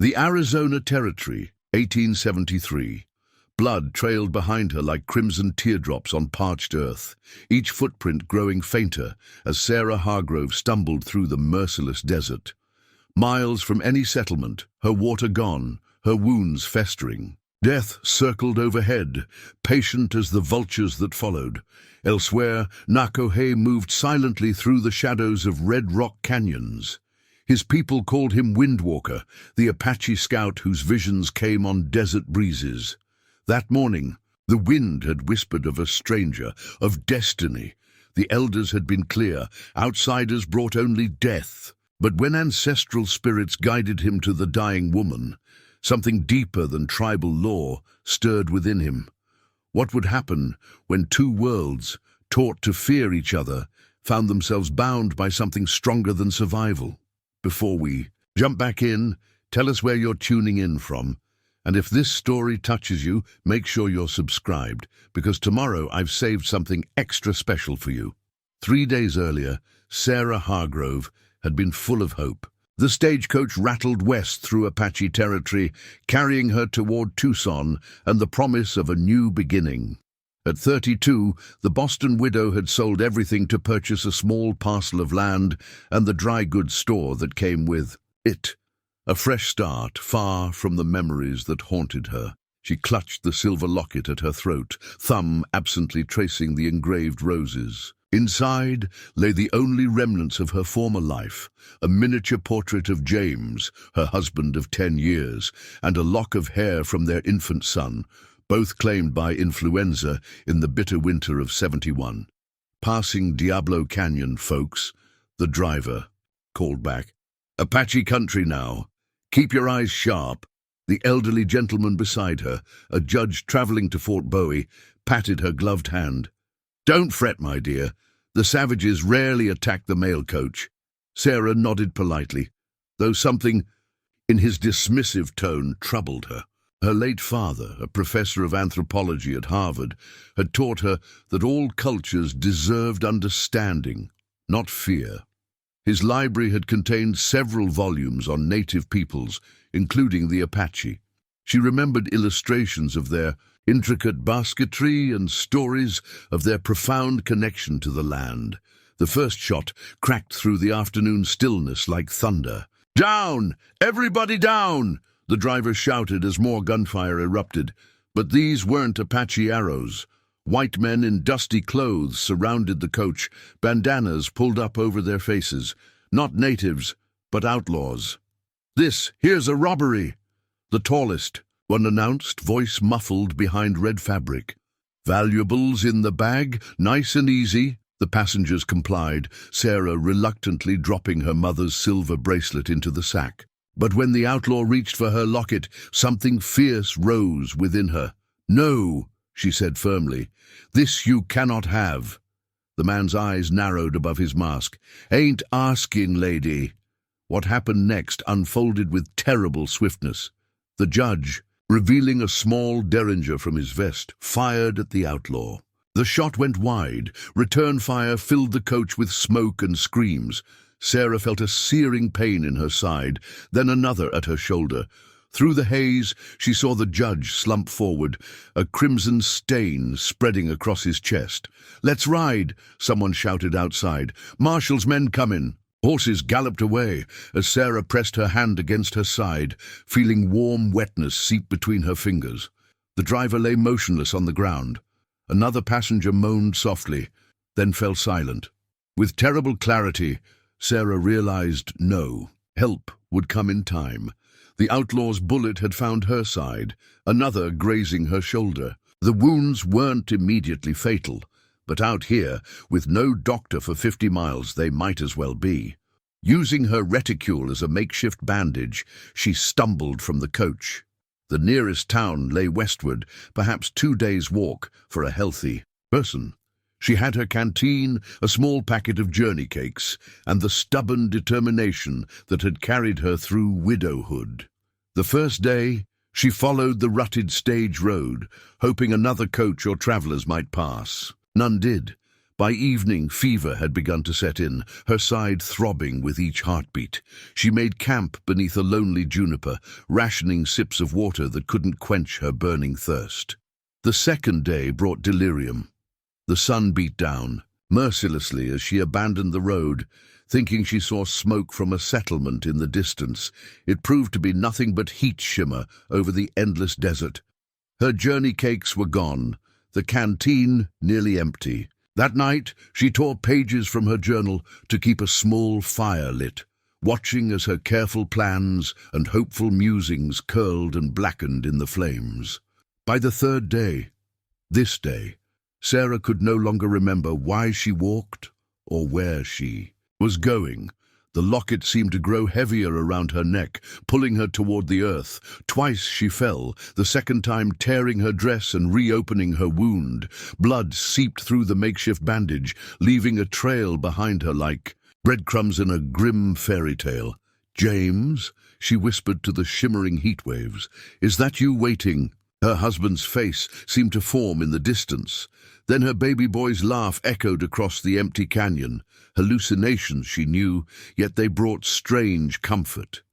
The Arizona Territory, 1873. Blood trailed behind her like crimson teardrops on parched earth, each footprint growing fainter as Sarah Hargrove stumbled through the merciless desert. Miles from any settlement, her water gone, her wounds festering. Death circled overhead, patient as the vultures that followed. Elsewhere, Nakohe moved silently through the shadows of red rock canyons. His people called him Windwalker, the Apache scout whose visions came on desert breezes. That morning, the wind had whispered of a stranger, of destiny. The elders had been clear, outsiders brought only death. But when ancestral spirits guided him to the dying woman, something deeper than tribal law stirred within him. What would happen when two worlds, taught to fear each other, found themselves bound by something stronger than survival? Before we jump back in, tell us where you're tuning in from. And if this story touches you, make sure you're subscribed, because tomorrow I've saved something extra special for you. 3 days earlier, Sarah Hargrove had been full of hope. The stagecoach rattled west through Apache territory, carrying her toward Tucson and the promise of a new beginning. At 32, the Boston widow had sold everything to purchase a small parcel of land and the dry goods store that came with it. A fresh start, far from the memories that haunted her. She clutched the silver locket at her throat, thumb absently tracing the engraved roses. Inside lay the only remnants of her former life, a miniature portrait of James, her husband of 10 years, and a lock of hair from their infant son, both claimed by influenza in the bitter winter of '71. "Passing Diablo Canyon, folks," the driver called back. "Apache country now. Keep your eyes sharp." The elderly gentleman beside her, a judge traveling to Fort Bowie, patted her gloved hand. "Don't fret, my dear. The savages rarely attack the mail coach." Sarah nodded politely, though something in his dismissive tone troubled her. Her late father, a professor of anthropology at Harvard, had taught her that all cultures deserved understanding, not fear. His library had contained several volumes on native peoples, including the Apache. She remembered illustrations of their intricate basketry and stories of their profound connection to the land. The first shot cracked through the afternoon stillness like thunder. "Down! Everybody down!" the driver shouted as more gunfire erupted. But these weren't Apache arrows. White men in dusty clothes surrounded the coach, bandanas pulled up over their faces. Not natives, but outlaws. "Here's a robbery," the tallest one announced, voice muffled behind red fabric. "Valuables in the bag, nice and easy," the passengers complied, Sarah reluctantly dropping her mother's silver bracelet into the sack. But when the outlaw reached for her locket, something fierce rose within her. "No," she said firmly. "This you cannot have." The man's eyes narrowed above his mask. "Ain't asking, lady." What happened next unfolded with terrible swiftness. The judge, revealing a small derringer from his vest, fired at the outlaw. The shot went wide. Return fire filled the coach with smoke and screams. Sarah felt a searing pain in her side, then another at her shoulder. Through the haze, she saw the judge slump forward, a crimson stain spreading across his chest. "Let's ride," someone shouted outside. "Marshall's men comin'." Horses galloped away as Sarah pressed her hand against her side, feeling warm wetness seep between her fingers. The driver lay motionless on the ground. Another passenger moaned softly, then fell silent. With terrible clarity, Sarah realized no. Help would come in time. The outlaw's bullet had found her side, another grazing her shoulder. The wounds weren't immediately fatal, but out here, with no doctor for 50 miles, they might as well be. Using her reticule as a makeshift bandage, she stumbled from the coach. The nearest town lay westward, perhaps 2 days' walk for a healthy person. She had her canteen, a small packet of journey cakes, and the stubborn determination that had carried her through widowhood. The first day, she followed the rutted stage road, hoping another coach or travelers might pass. None did, By evening, fever had begun to set in, her side throbbing with each heartbeat. She made camp beneath a lonely juniper, rationing sips of water that couldn't quench her burning thirst. The second day brought delirium. The sun beat down mercilessly as she abandoned the road, thinking she saw smoke from a settlement in the distance. It proved to be nothing but heat shimmer over the endless desert. Her journey cakes were gone, the canteen nearly empty. That night, she tore pages from her journal to keep a small fire lit, watching as her careful plans and hopeful musings curled and blackened in the flames. By the third day, this day, Sarah could no longer remember why she walked or where she was going. The locket seemed to grow heavier around her neck, pulling her toward the earth. Twice she fell, the second time tearing her dress and reopening her wound. Blood seeped through the makeshift bandage, leaving a trail behind her like breadcrumbs in a grim fairy tale. "James," she whispered to the shimmering heat waves, "is that you waiting?" Her husband's face seemed to form in the distance. Then her baby boy's laugh echoed across the empty canyon. Hallucinations, she knew, yet they brought strange comfort.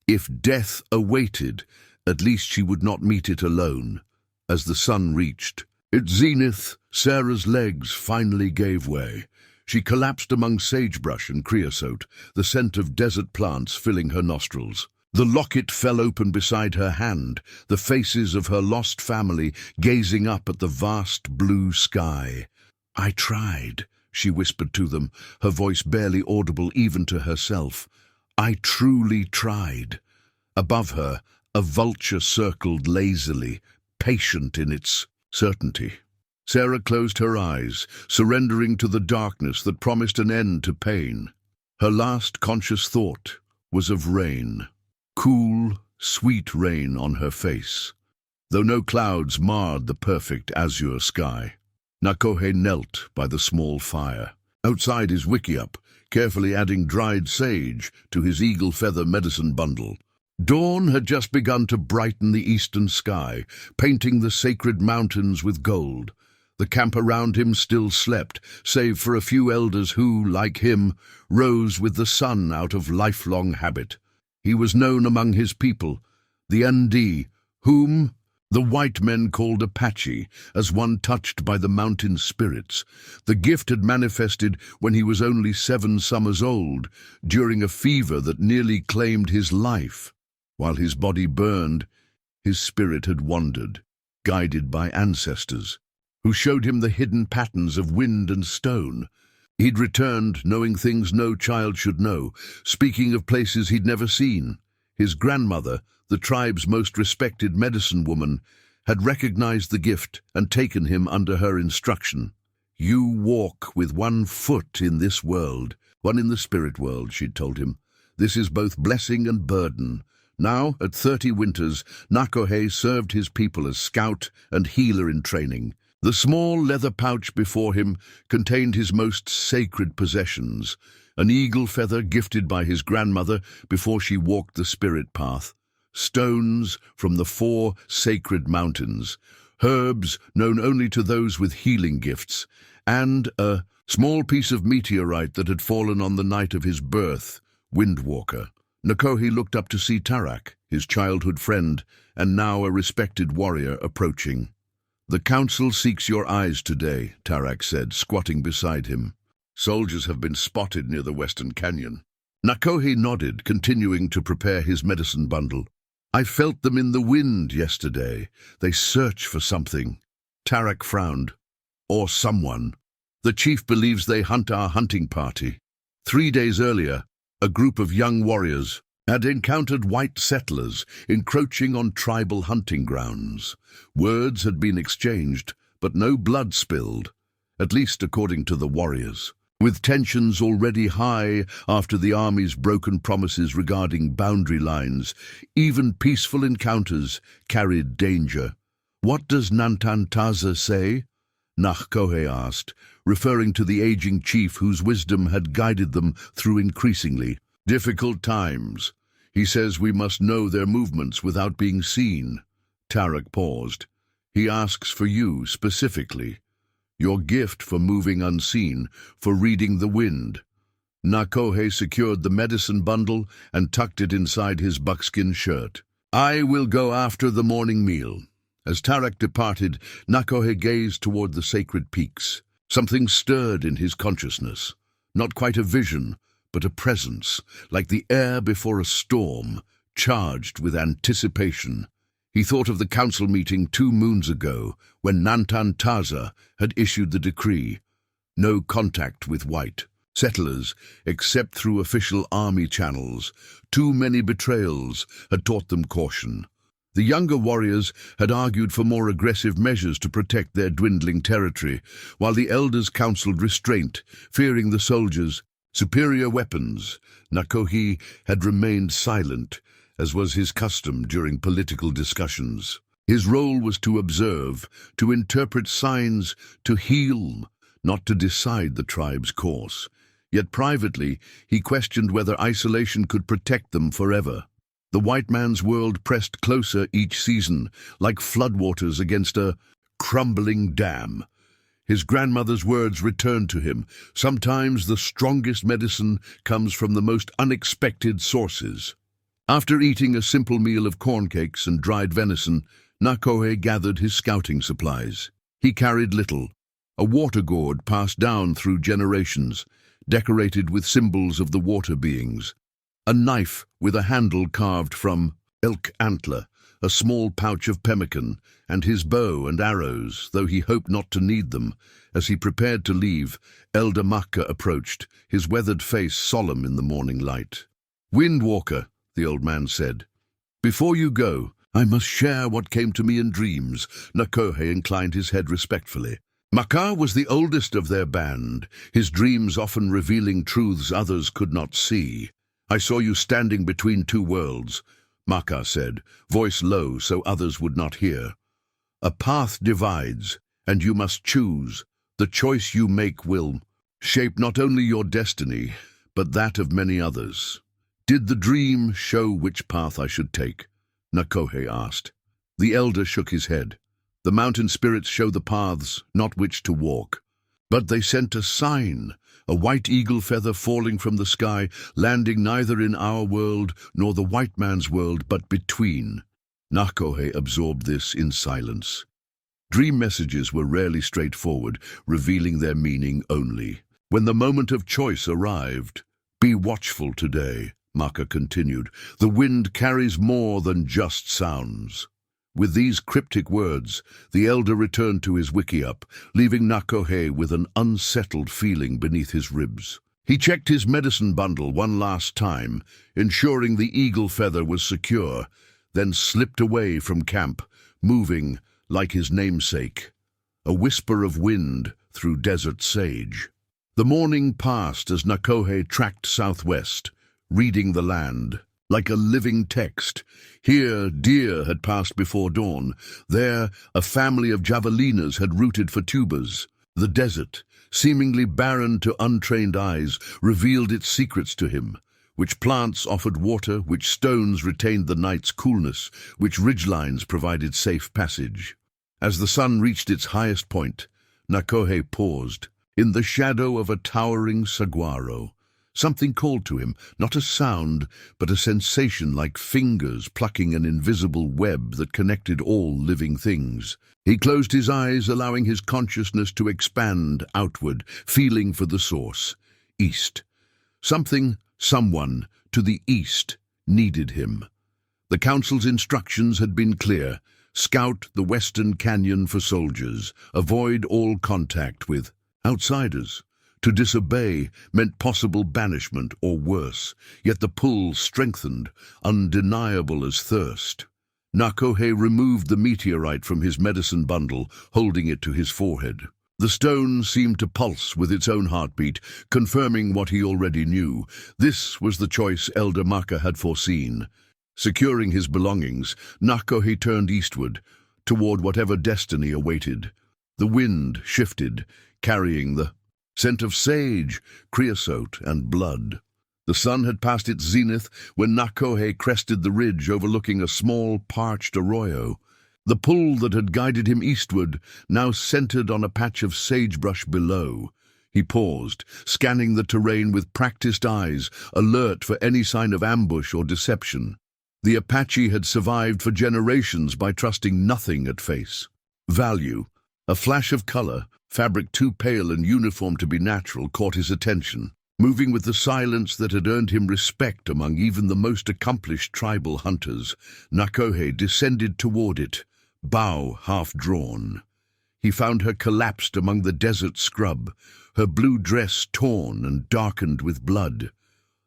If death awaited, at least she would not meet it alone. As the sun reached its zenith, Sarah's legs finally gave way. She collapsed among sagebrush and creosote, the scent of desert plants filling her nostrils. The locket fell open beside her hand, the faces of her lost family gazing up at the vast blue sky. "I tried," she whispered to them, her voice barely audible even to herself. "I truly tried." Above her, a vulture circled lazily, patient in its certainty. Sarah closed her eyes, surrendering to the darkness that promised an end to pain. Her last conscious thought was of rain. Cool, sweet rain on her face, though no clouds marred the perfect azure sky. Nakohe knelt by the small fire. Outside his wickiup, carefully adding dried sage to his eagle feather medicine bundle. Dawn had just begun to brighten the eastern sky, painting the sacred mountains with gold. The camp around him still slept, save for a few elders who, like him, rose with the sun out of lifelong habit. He was known among his people, the Ndi, whom the white men called Apache, as one touched by the mountain spirits. The gift had manifested when he was only 7 summers old, during a fever that nearly claimed his life. While his body burned, his spirit had wandered, guided by ancestors, who showed him the hidden patterns of wind and stone. He'd returned, knowing things no child should know, speaking of places he'd never seen. His grandmother, the tribe's most respected medicine woman, had recognized the gift and taken him under her instruction. "You walk with one foot in this world, one in the spirit world," she'd told him. "This is both blessing and burden." Now, at 30 winters, Nakohe served his people as scout and healer in training. The small leather pouch before him contained his most sacred possessions, an eagle feather gifted by his grandmother before she walked the spirit path, stones from the 4 sacred mountains, herbs known only to those with healing gifts, and a small piece of meteorite that had fallen on the night of his birth, Windwalker. Nakohe looked up to see Tarak, his childhood friend, and now a respected warrior, approaching. "The council seeks your eyes today," Tarak said, squatting beside him. "Soldiers have been spotted near the western canyon." Nakohe nodded, continuing to prepare his medicine bundle. "I felt them in the wind yesterday. They search for something." Tarak frowned. "Or someone. The chief believes they hunt our hunting party." 3 days earlier, a group of young warriors had encountered white settlers encroaching on tribal hunting grounds. Words had been exchanged, but no blood spilled, at least according to the warriors. With tensions already high after the army's broken promises regarding boundary lines, even peaceful encounters carried danger. "What does Nantantaza say?" Nakohe asked, referring to the aging chief whose wisdom had guided them through increasingly difficult times. "He says we must know their movements without being seen." Tarak paused. "He asks for you specifically. Your gift for moving unseen, for reading the wind." Nakohe secured the medicine bundle and tucked it inside his buckskin shirt. "I will go after the morning meal." As Tarak departed, Nakohe gazed toward the sacred peaks. Something stirred in his consciousness. Not quite a vision, but a presence, like the air before a storm, charged with anticipation. He thought of the council meeting 2 moons ago, when Nantan Taza had issued the decree. No contact with white settlers, except through official army channels. Too many betrayals had taught them caution. The younger warriors had argued for more aggressive measures to protect their dwindling territory, while the elders counseled restraint, fearing the soldiers' superior weapons. Nakohe had remained silent, as was his custom during political discussions. His role was to observe, to interpret signs, to heal, not to decide the tribe's course. Yet privately, he questioned whether isolation could protect them forever. The white man's world pressed closer each season, like floodwaters against a crumbling dam. His grandmother's words returned to him. Sometimes the strongest medicine comes from the most unexpected sources. After eating a simple meal of corn cakes and dried venison, Nakohe gathered his scouting supplies. He carried little: a water gourd passed down through generations, decorated with symbols of the water beings, a knife with a handle carved from elk antler, a small pouch of pemmican, and his bow and arrows, though he hoped not to need them. As he prepared to leave, Elder Makka approached, his weathered face solemn in the morning light. "Windwalker," the old man said, "before you go, I must share what came to me in dreams." Nakohe inclined his head respectfully. Makka was the oldest of their band, his dreams often revealing truths others could not see. "I saw you standing between 2 worlds," Makka said, voice low so others would not hear. "A path divides, and you must choose. The choice you make will shape not only your destiny, but that of many others." "Did the dream show which path I should take?" Nakohe asked. The elder shook his head. "The mountain spirits show the paths, not which to walk. But they sent a sign, a white eagle feather falling from the sky, landing neither in our world nor the white man's world, but between." Nakohe absorbed this in silence. Dream messages were rarely straightforward, revealing their meaning only. When the moment of choice arrived, "Be watchful today," Makka continued. "The wind carries more than just sounds." With these cryptic words, the elder returned to his wickiup, leaving Nakohe with an unsettled feeling beneath his ribs. He checked his medicine bundle one last time, ensuring the eagle feather was secure, then slipped away from camp, moving like his namesake, a whisper of wind through desert sage. The morning passed as Nakohe tracked southwest, reading the land like a living text. Here, deer had passed before dawn. There, a family of javelinas had rooted for tubers. The desert, seemingly barren to untrained eyes, revealed its secrets to him. Which plants offered water, which stones retained the night's coolness, which ridgelines provided safe passage. As the sun reached its highest point, Nakohe paused. In the shadow of a towering saguaro, something called to him, not a sound, but a sensation like fingers plucking an invisible web that connected all living things. He closed his eyes, allowing his consciousness to expand outward, feeling for the source. East. Something, someone, to the east, needed him. The council's instructions had been clear. Scout the western canyon for soldiers. Avoid all contact with outsiders. To disobey meant possible banishment or worse, yet the pull strengthened, undeniable as thirst. Nakohe removed the meteorite from his medicine bundle, holding it to his forehead. The stone seemed to pulse with its own heartbeat, confirming what he already knew. This was the choice Elder Makka had foreseen. Securing his belongings, Nakohe turned eastward, toward whatever destiny awaited. The wind shifted, carrying the scent of sage, creosote, and blood. The sun had passed its zenith when Nakohe crested the ridge overlooking a small, parched arroyo. The pull that had guided him eastward now centered on a patch of sagebrush below. He paused, scanning the terrain with practiced eyes, alert for any sign of ambush or deception. The Apache had survived for generations by trusting nothing at face value. A flash of color, fabric too pale and uniform to be natural, caught his attention. Moving with the silence that had earned him respect among even the most accomplished tribal hunters, Nakohe descended toward it, bow half drawn. He found her collapsed among the desert scrub, her blue dress torn and darkened with blood.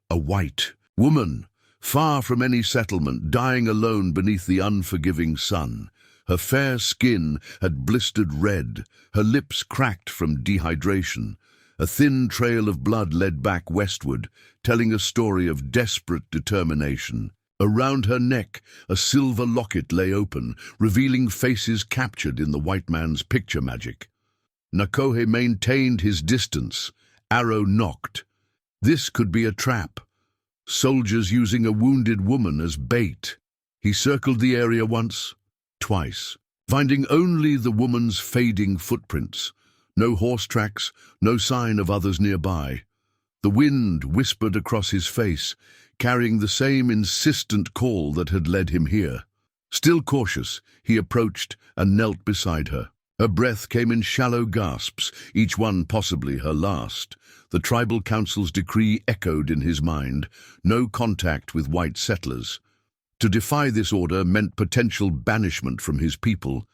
A white woman, far from any settlement, dying alone beneath the unforgiving sun. Her fair skin had blistered red, her lips cracked from dehydration. A thin trail of blood led back westward, telling a story of desperate determination. Around her neck, a silver locket lay open, revealing faces captured in the white man's picture magic. Nakohe maintained his distance, arrow nocked. This could be a trap. Soldiers using a wounded woman as bait. He circled the area once, twice, finding only the woman's fading footprints. No horse tracks, no sign of others nearby. The wind whispered across his face, carrying the same insistent call that had led him here. Still cautious, he approached and knelt beside her. Her breath came in shallow gasps, each one possibly her last. The tribal council's decree echoed in his mind: no contact with white settlers. To defy this order meant potential banishment from his people,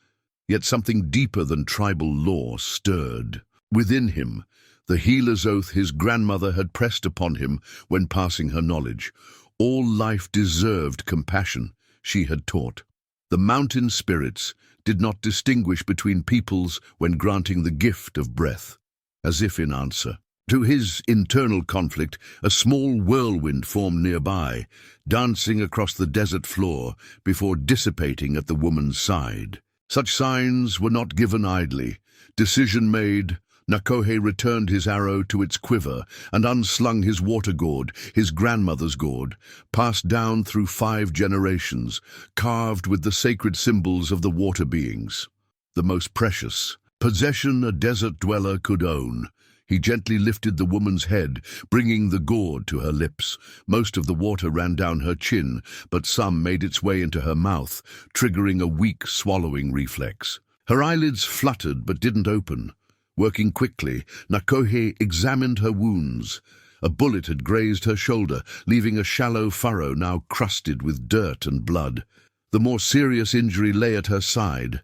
yet something deeper than tribal law stirred. Within him, the healer's oath his grandmother had pressed upon him when passing her knowledge. All life deserved compassion, she had taught. The mountain spirits did not distinguish between peoples when granting the gift of breath. As if in answer to his internal conflict, a small whirlwind formed nearby, dancing across the desert floor before dissipating at the woman's side. Such signs were not given idly. Decision made, Nakohe returned his arrow to its quiver and unslung his water gourd, his grandmother's gourd, passed down through 5 generations, carved with the sacred symbols of the water beings. The most precious possession a desert dweller could own. He gently lifted the woman's head, bringing the gourd to her lips. Most of the water ran down her chin, but some made its way into her mouth, triggering a weak swallowing reflex. Her eyelids fluttered but didn't open. Working quickly, Nakohe examined her wounds. A bullet had grazed her shoulder, leaving a shallow furrow now crusted with dirt and blood. The more serious injury lay at her side.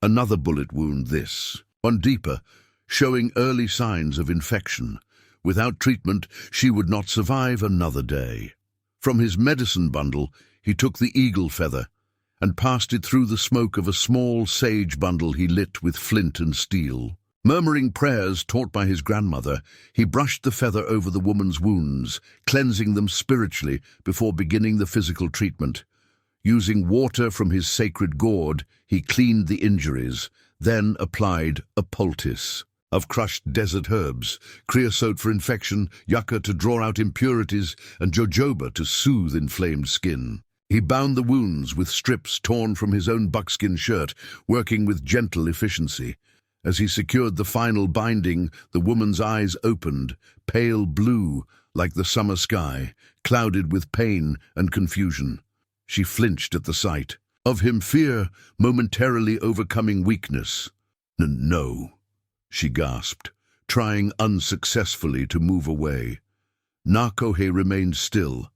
Another bullet wound this, one deeper, showing early signs of infection. Without treatment, she would not survive another day. From his medicine bundle, he took the eagle feather and passed it through the smoke of a small sage bundle he lit with flint and steel. Murmuring prayers taught by his grandmother, he brushed the feather over the woman's wounds, cleansing them spiritually before beginning the physical treatment. Using water from his sacred gourd, he cleaned the injuries, then applied a poultice of crushed desert herbs, creosote for infection, yucca to draw out impurities, and jojoba to soothe inflamed skin. He bound the wounds with strips torn from his own buckskin shirt, working with gentle efficiency. As he secured the final binding, the woman's eyes opened, pale blue like the summer sky, clouded with pain and confusion. She flinched at the sight of him, fear momentarily overcoming weakness. No, she gasped, trying unsuccessfully to move away. Nakohe remained still,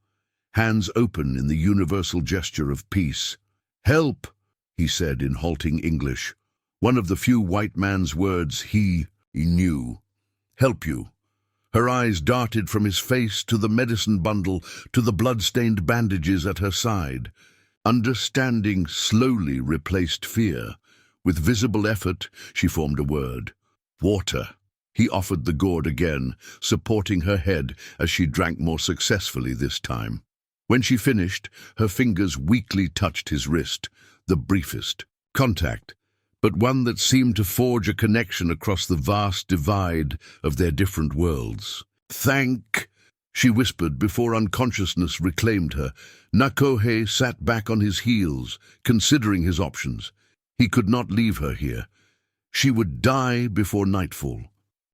hands open in the universal gesture of peace. "Help," he said in halting English, one of the few white man's words he knew. "Help you." Her eyes darted from his face to the medicine bundle to the blood-stained bandages at her side. Understanding slowly replaced fear. With visible effort, she formed a word. "Water." He offered the gourd again, supporting her head as she drank more successfully this time. When she finished, her fingers weakly touched his wrist, the briefest contact, but one that seemed to forge a connection across the vast divide of their different worlds. "Thank," she whispered before unconsciousness reclaimed her. Nakohe sat back on his heels, considering his options. He could not leave her here. She would die before nightfall.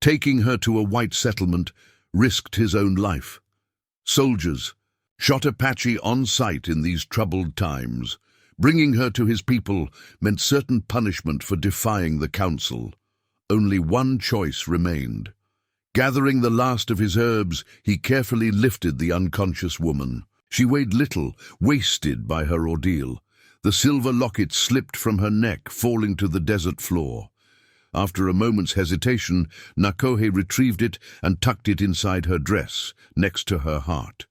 Taking her to a white settlement risked his own life. Soldiers shot Apache on sight in these troubled times. Bringing her to his people meant certain punishment for defying the council. Only one choice remained. Gathering the last of his herbs, he carefully lifted the unconscious woman. She weighed little, wasted by her ordeal. The silver locket slipped from her neck, falling to the desert floor. After a moment's hesitation, Nakohe retrieved it and tucked it inside her dress, next to her heart.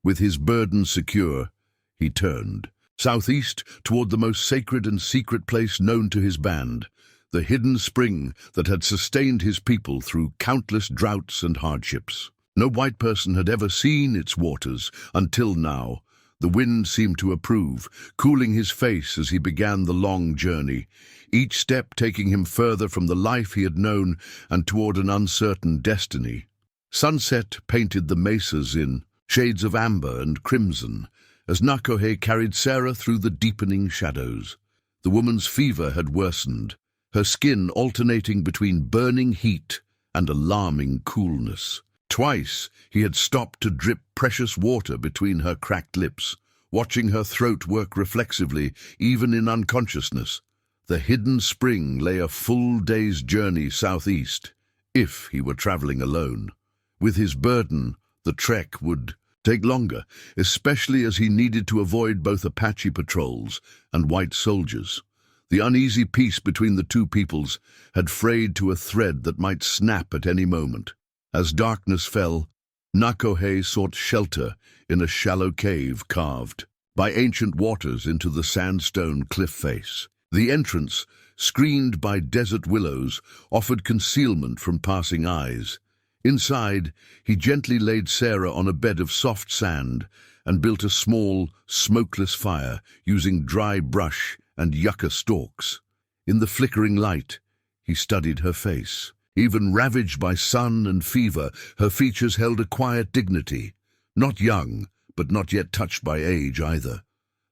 With his burden secure, he turned southeast toward the most sacred and secret place known to his band, the hidden spring that had sustained his people through countless droughts and hardships. No white person had ever seen its waters until now. The wind seemed to approve, cooling his face as he began the long journey, each step taking him further from the life he had known and toward an uncertain destiny. Sunset painted the mesas in shades of amber and crimson as Nakohe carried Sarah through the deepening shadows. The woman's fever had worsened, her skin alternating between burning heat and alarming coolness. Twice he had stopped to drip precious water between her cracked lips, watching her throat work reflexively even in unconsciousness. The hidden spring lay a full day's journey southeast, if he were traveling alone. With his burden, the trek would take longer, especially as he needed to avoid both Apache patrols and white soldiers. The uneasy peace between the two peoples had frayed to a thread that might snap at any moment. As darkness fell, Nakohe sought shelter in a shallow cave carved by ancient waters into the sandstone cliff face. The entrance, screened by desert willows, offered concealment from passing eyes. Inside, he gently laid Sarah on a bed of soft sand and built a small, smokeless fire using dry brush and yucca stalks. In the flickering light, he studied her face. Even ravaged by sun and fever, her features held a quiet dignity. Not young, but not yet touched by age either.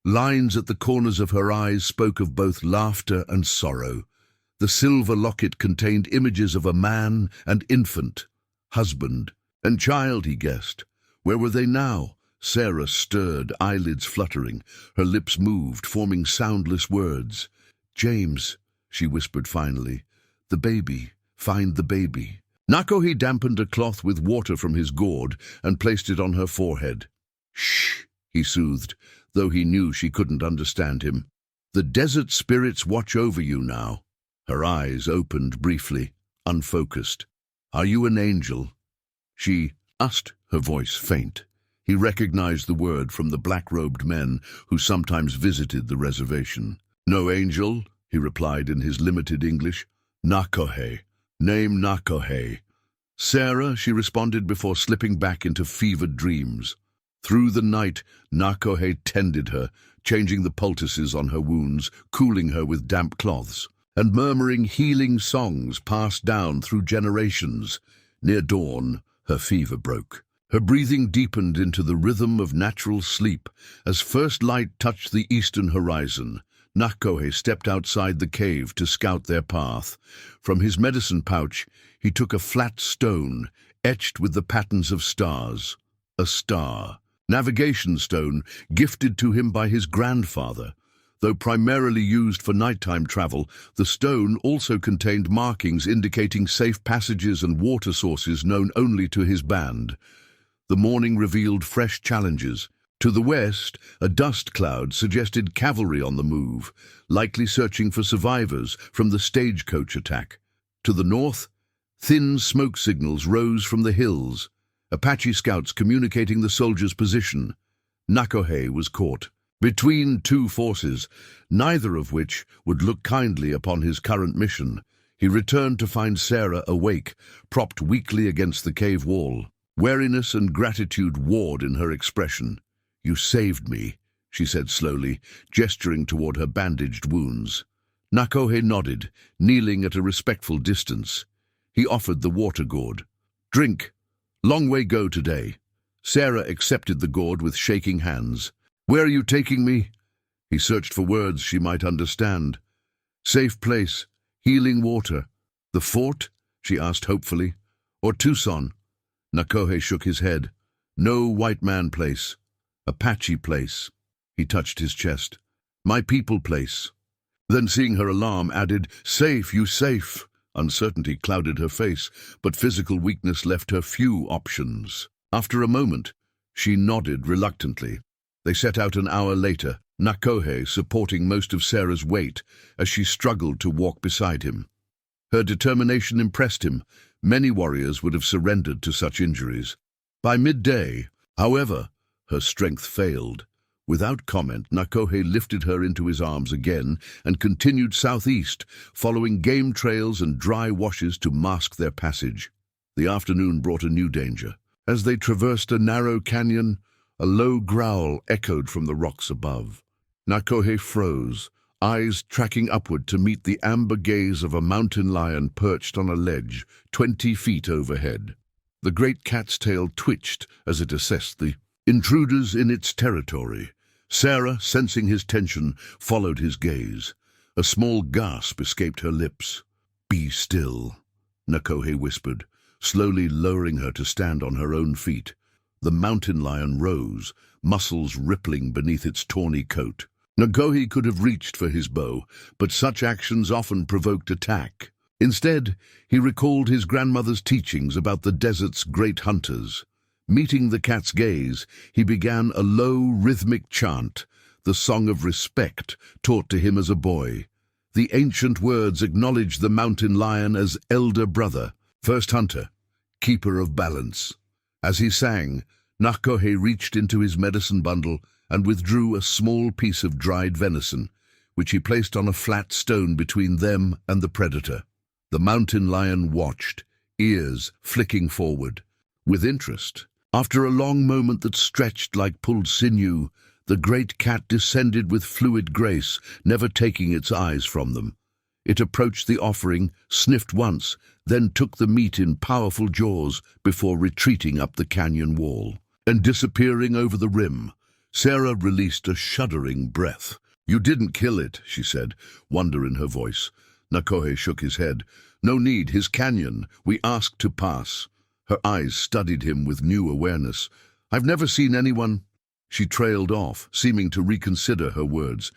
Lines at the corners of her eyes spoke of both laughter and sorrow. The silver locket contained images of a man and infant, husband and child, he guessed. Where were they now? Sarah stirred, eyelids fluttering. Her lips moved, forming soundless words. "James," she whispered finally. "The baby. Find the baby." Nakohe dampened a cloth with water from his gourd and placed it on her forehead. "Shh," he soothed, though he knew she couldn't understand him. "The desert spirits watch over you now." Her eyes opened briefly, unfocused. "Are you an angel?" She asked, her voice faint. He recognized the word from the black-robed men who sometimes visited the reservation. "No angel," he replied in his limited English. "Nakohe. Name Nakohe." "Sarah," she responded before slipping back into fevered dreams. Through the night, Nakohe tended her, changing the poultices on her wounds, cooling her with damp cloths, and murmuring healing songs passed down through generations. Near dawn, her fever broke. Her breathing deepened into the rhythm of natural sleep. As first light touched the eastern horizon, Nakohe stepped outside the cave to scout their path. From his medicine pouch, he took a flat stone, etched with the patterns of stars. A star. Navigation stone, gifted to him by his grandfather. Though primarily used for nighttime travel, the stone also contained markings indicating safe passages and water sources known only to his band. The morning revealed fresh challenges. To the west, a dust cloud suggested cavalry on the move, likely searching for survivors from the stagecoach attack. To the north, thin smoke signals rose from the hills, Apache scouts communicating the soldiers' position. Nakohe was caught between two forces, neither of which would look kindly upon his current mission. He returned to find Sarah awake, propped weakly against the cave wall. Wariness and gratitude warred in her expression. "You saved me," she said slowly, gesturing toward her bandaged wounds. Nakohe nodded, kneeling at a respectful distance. He offered the water gourd. "Drink. Long way go today." Sarah accepted the gourd with shaking hands. "Where are you taking me?" He searched for words she might understand. Safe place, healing water. The fort? She asked hopefully. Or Tucson? Nakohe shook his head. No white man place. Apache place. He touched his chest. My people place. Then, seeing her alarm, added, Safe, you safe. Uncertainty clouded her face, but physical weakness left her few options. After a moment, she nodded reluctantly. They set out an hour later, Nakohe supporting most of Sarah's weight as she struggled to walk beside him. Her determination impressed him. Many warriors would have surrendered to such injuries. By midday, however, her strength failed. Without comment, Nakohe lifted her into his arms again and continued southeast, following game trails and dry washes to mask their passage. The afternoon brought a new danger. As they traversed a narrow canyon, a low growl echoed from the rocks above. Nakohe froze, eyes tracking upward to meet the amber gaze of a mountain lion perched on a ledge 20 feet overhead. The great cat's tail twitched as it assessed the intruders in its territory. Sarah, sensing his tension, followed his gaze. A small gasp escaped her lips. Be still, Nakohe whispered, slowly lowering her to stand on her own feet. The mountain lion rose, muscles rippling beneath its tawny coat. Nakohe could have reached for his bow, but such actions often provoked attack. Instead, he recalled his grandmother's teachings about the desert's great hunters. Meeting the cat's gaze, he began a low, rhythmic chant, the song of respect taught to him as a boy. The ancient words acknowledged the mountain lion as elder brother, first hunter, keeper of balance. As he sang, Nakohe reached into his medicine bundle and withdrew a small piece of dried venison, which he placed on a flat stone between them and the predator. The mountain lion watched, ears flicking forward, with interest. After a long moment that stretched like pulled sinew, the great cat descended with fluid grace, never taking its eyes from them. It approached the offering, sniffed once, then took the meat in powerful jaws before retreating up the canyon wall and disappearing over the rim. Sarah released a shuddering breath. You didn't kill it, she said, wonder in her voice. Nakohe shook his head. No need, his canyon. We asked to pass. Her eyes studied him with new awareness. I've never seen anyone. She trailed off, seeming to reconsider her words.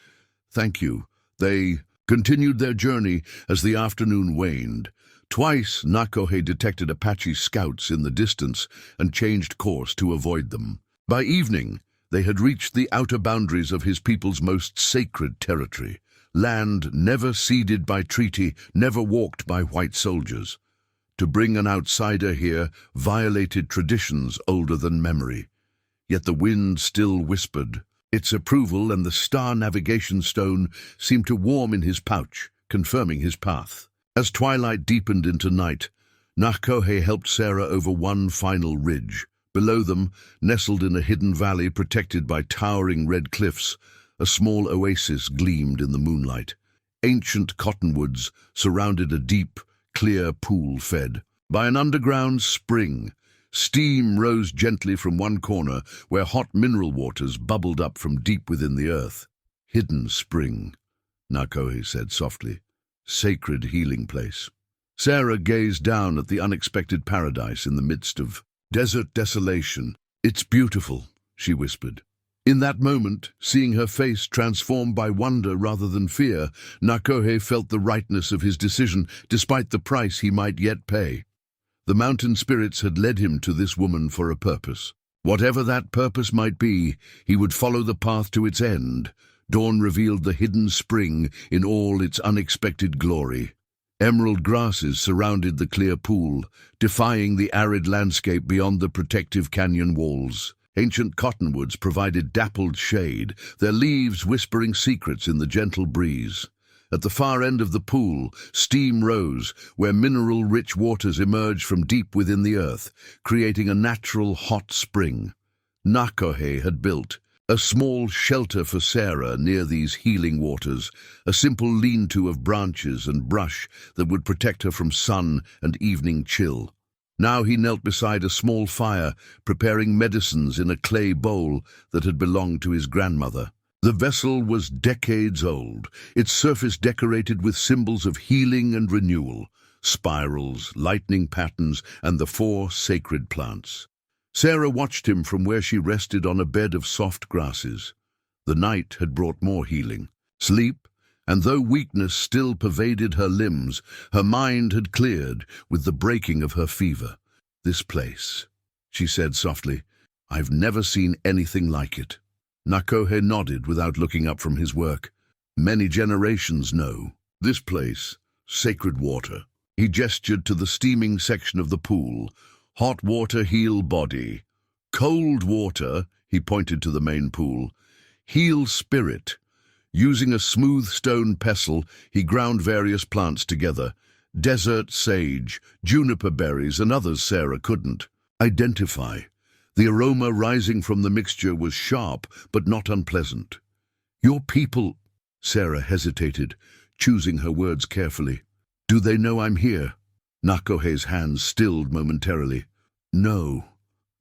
Thank you. They continued their journey as the afternoon waned. Twice, Nakohe detected Apache scouts in the distance and changed course to avoid them. By evening, they had reached the outer boundaries of his people's most sacred territory, land never ceded by treaty, never walked by white soldiers. To bring an outsider here violated traditions older than memory. Yet the wind still whispered its approval, and the star navigation stone seemed to warm in his pouch, confirming his path. As twilight deepened into night, Nakohe helped Sarah over one final ridge. Below them, nestled in a hidden valley protected by towering red cliffs, a small oasis gleamed in the moonlight. Ancient cottonwoods surrounded a deep, clear pool fed by an underground spring. Steam rose gently from one corner where hot mineral waters bubbled up from deep within the earth. Hidden spring, Nakohe said softly. Sacred healing place. Sarah gazed down at the unexpected paradise in the midst of desert desolation. It's beautiful, she whispered. In that moment, seeing her face transformed by wonder rather than fear, Nakohe felt the rightness of his decision, despite the price he might yet pay. The mountain spirits had led him to this woman for a purpose. Whatever that purpose might be, he would follow the path to its end. Dawn revealed the hidden spring in all its unexpected glory. Emerald grasses surrounded the clear pool, defying the arid landscape beyond the protective canyon walls. Ancient cottonwoods provided dappled shade, their leaves whispering secrets in the gentle breeze. At the far end of the pool, steam rose, where mineral-rich waters emerged from deep within the earth, creating a natural hot spring. Nakohe had built a small shelter for Sarah near these healing waters, a simple lean-to of branches and brush that would protect her from sun and evening chill. Now he knelt beside a small fire, preparing medicines in a clay bowl that had belonged to his grandmother. The vessel was decades old, its surface decorated with symbols of healing and renewal, spirals, lightning patterns, and the 4 sacred plants. Sarah watched him from where she rested on a bed of soft grasses. The night had brought more healing, sleep, and though weakness still pervaded her limbs, her mind had cleared with the breaking of her fever. "This place," she said softly, "I've never seen anything like it." Nakohe nodded without looking up from his work. "Many generations know. This place, sacred water." He gestured to the steaming section of the pool. "Hot water heal body. Cold water," he pointed to the main pool, "heal spirit." Using a smooth stone pestle, he ground various plants together. Desert sage, juniper berries, and others Sarah couldn't identify. The aroma rising from the mixture was sharp, but not unpleasant. "Your people," Sarah hesitated, choosing her words carefully. "Do they know I'm here?" Nakohe's hands stilled momentarily. "No,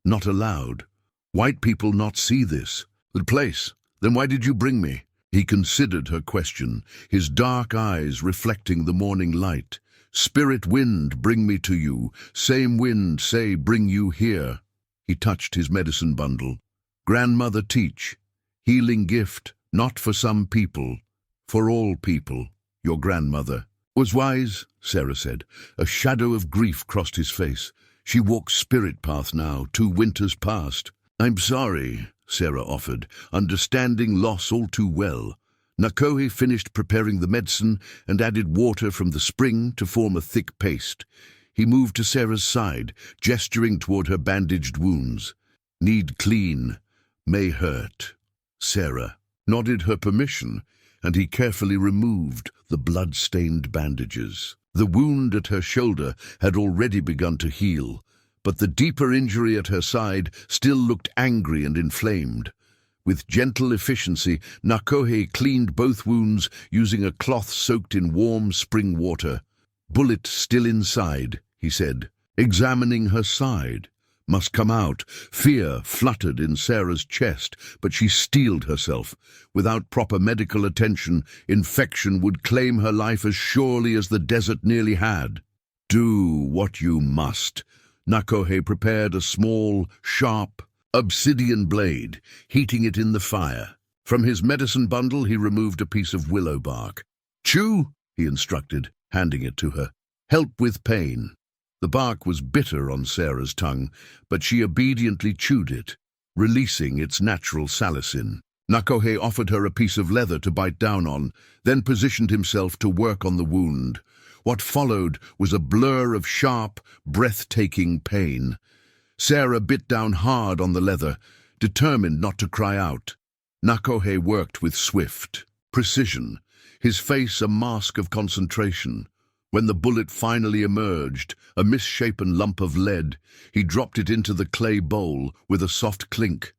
not allowed. White people not see this. The place, then why did you bring me?" He considered her question, his dark eyes reflecting the morning light. "Spirit wind, bring me to you. Same wind, say, bring you here." He touched his medicine bundle. "Grandmother teach. Healing gift, not for some people, for all people. Your grandmother was wise," Sarah said. A shadow of grief crossed his face. She walked spirit path now, 2 winters past. "I'm sorry," Sarah offered, understanding loss all too well. Nakohe finished preparing the medicine and added water from the spring to form a thick paste. He moved to Sarah's side, gesturing toward her bandaged wounds. "Need clean. May hurt." Sarah nodded her permission, and he carefully removed the blood-stained bandages. The wound at her shoulder had already begun to heal, but the deeper injury at her side still looked angry and inflamed. With gentle efficiency, Nakohe cleaned both wounds using a cloth soaked in warm spring water. "Bullet still inside," he said, examining her side. "Must come out." Fear fluttered in Sarah's chest, but she steeled herself. Without proper medical attention, infection would claim her life as surely as the desert nearly had. "Do what you must." Nakohe prepared a small, sharp, obsidian blade, heating it in the fire. From his medicine bundle he removed a piece of willow bark. "Chew," he instructed, handing it to her. "Help with pain." The bark was bitter on Sarah's tongue, but she obediently chewed it, releasing its natural salicin. Nakohe offered her a piece of leather to bite down on, then positioned himself to work on the wound. What followed was a blur of sharp, breathtaking pain. Sarah bit down hard on the leather, determined not to cry out. Nakohe worked with swift precision, his face a mask of concentration. When the bullet finally emerged, a misshapen lump of lead, he dropped it into the clay bowl with a soft clink.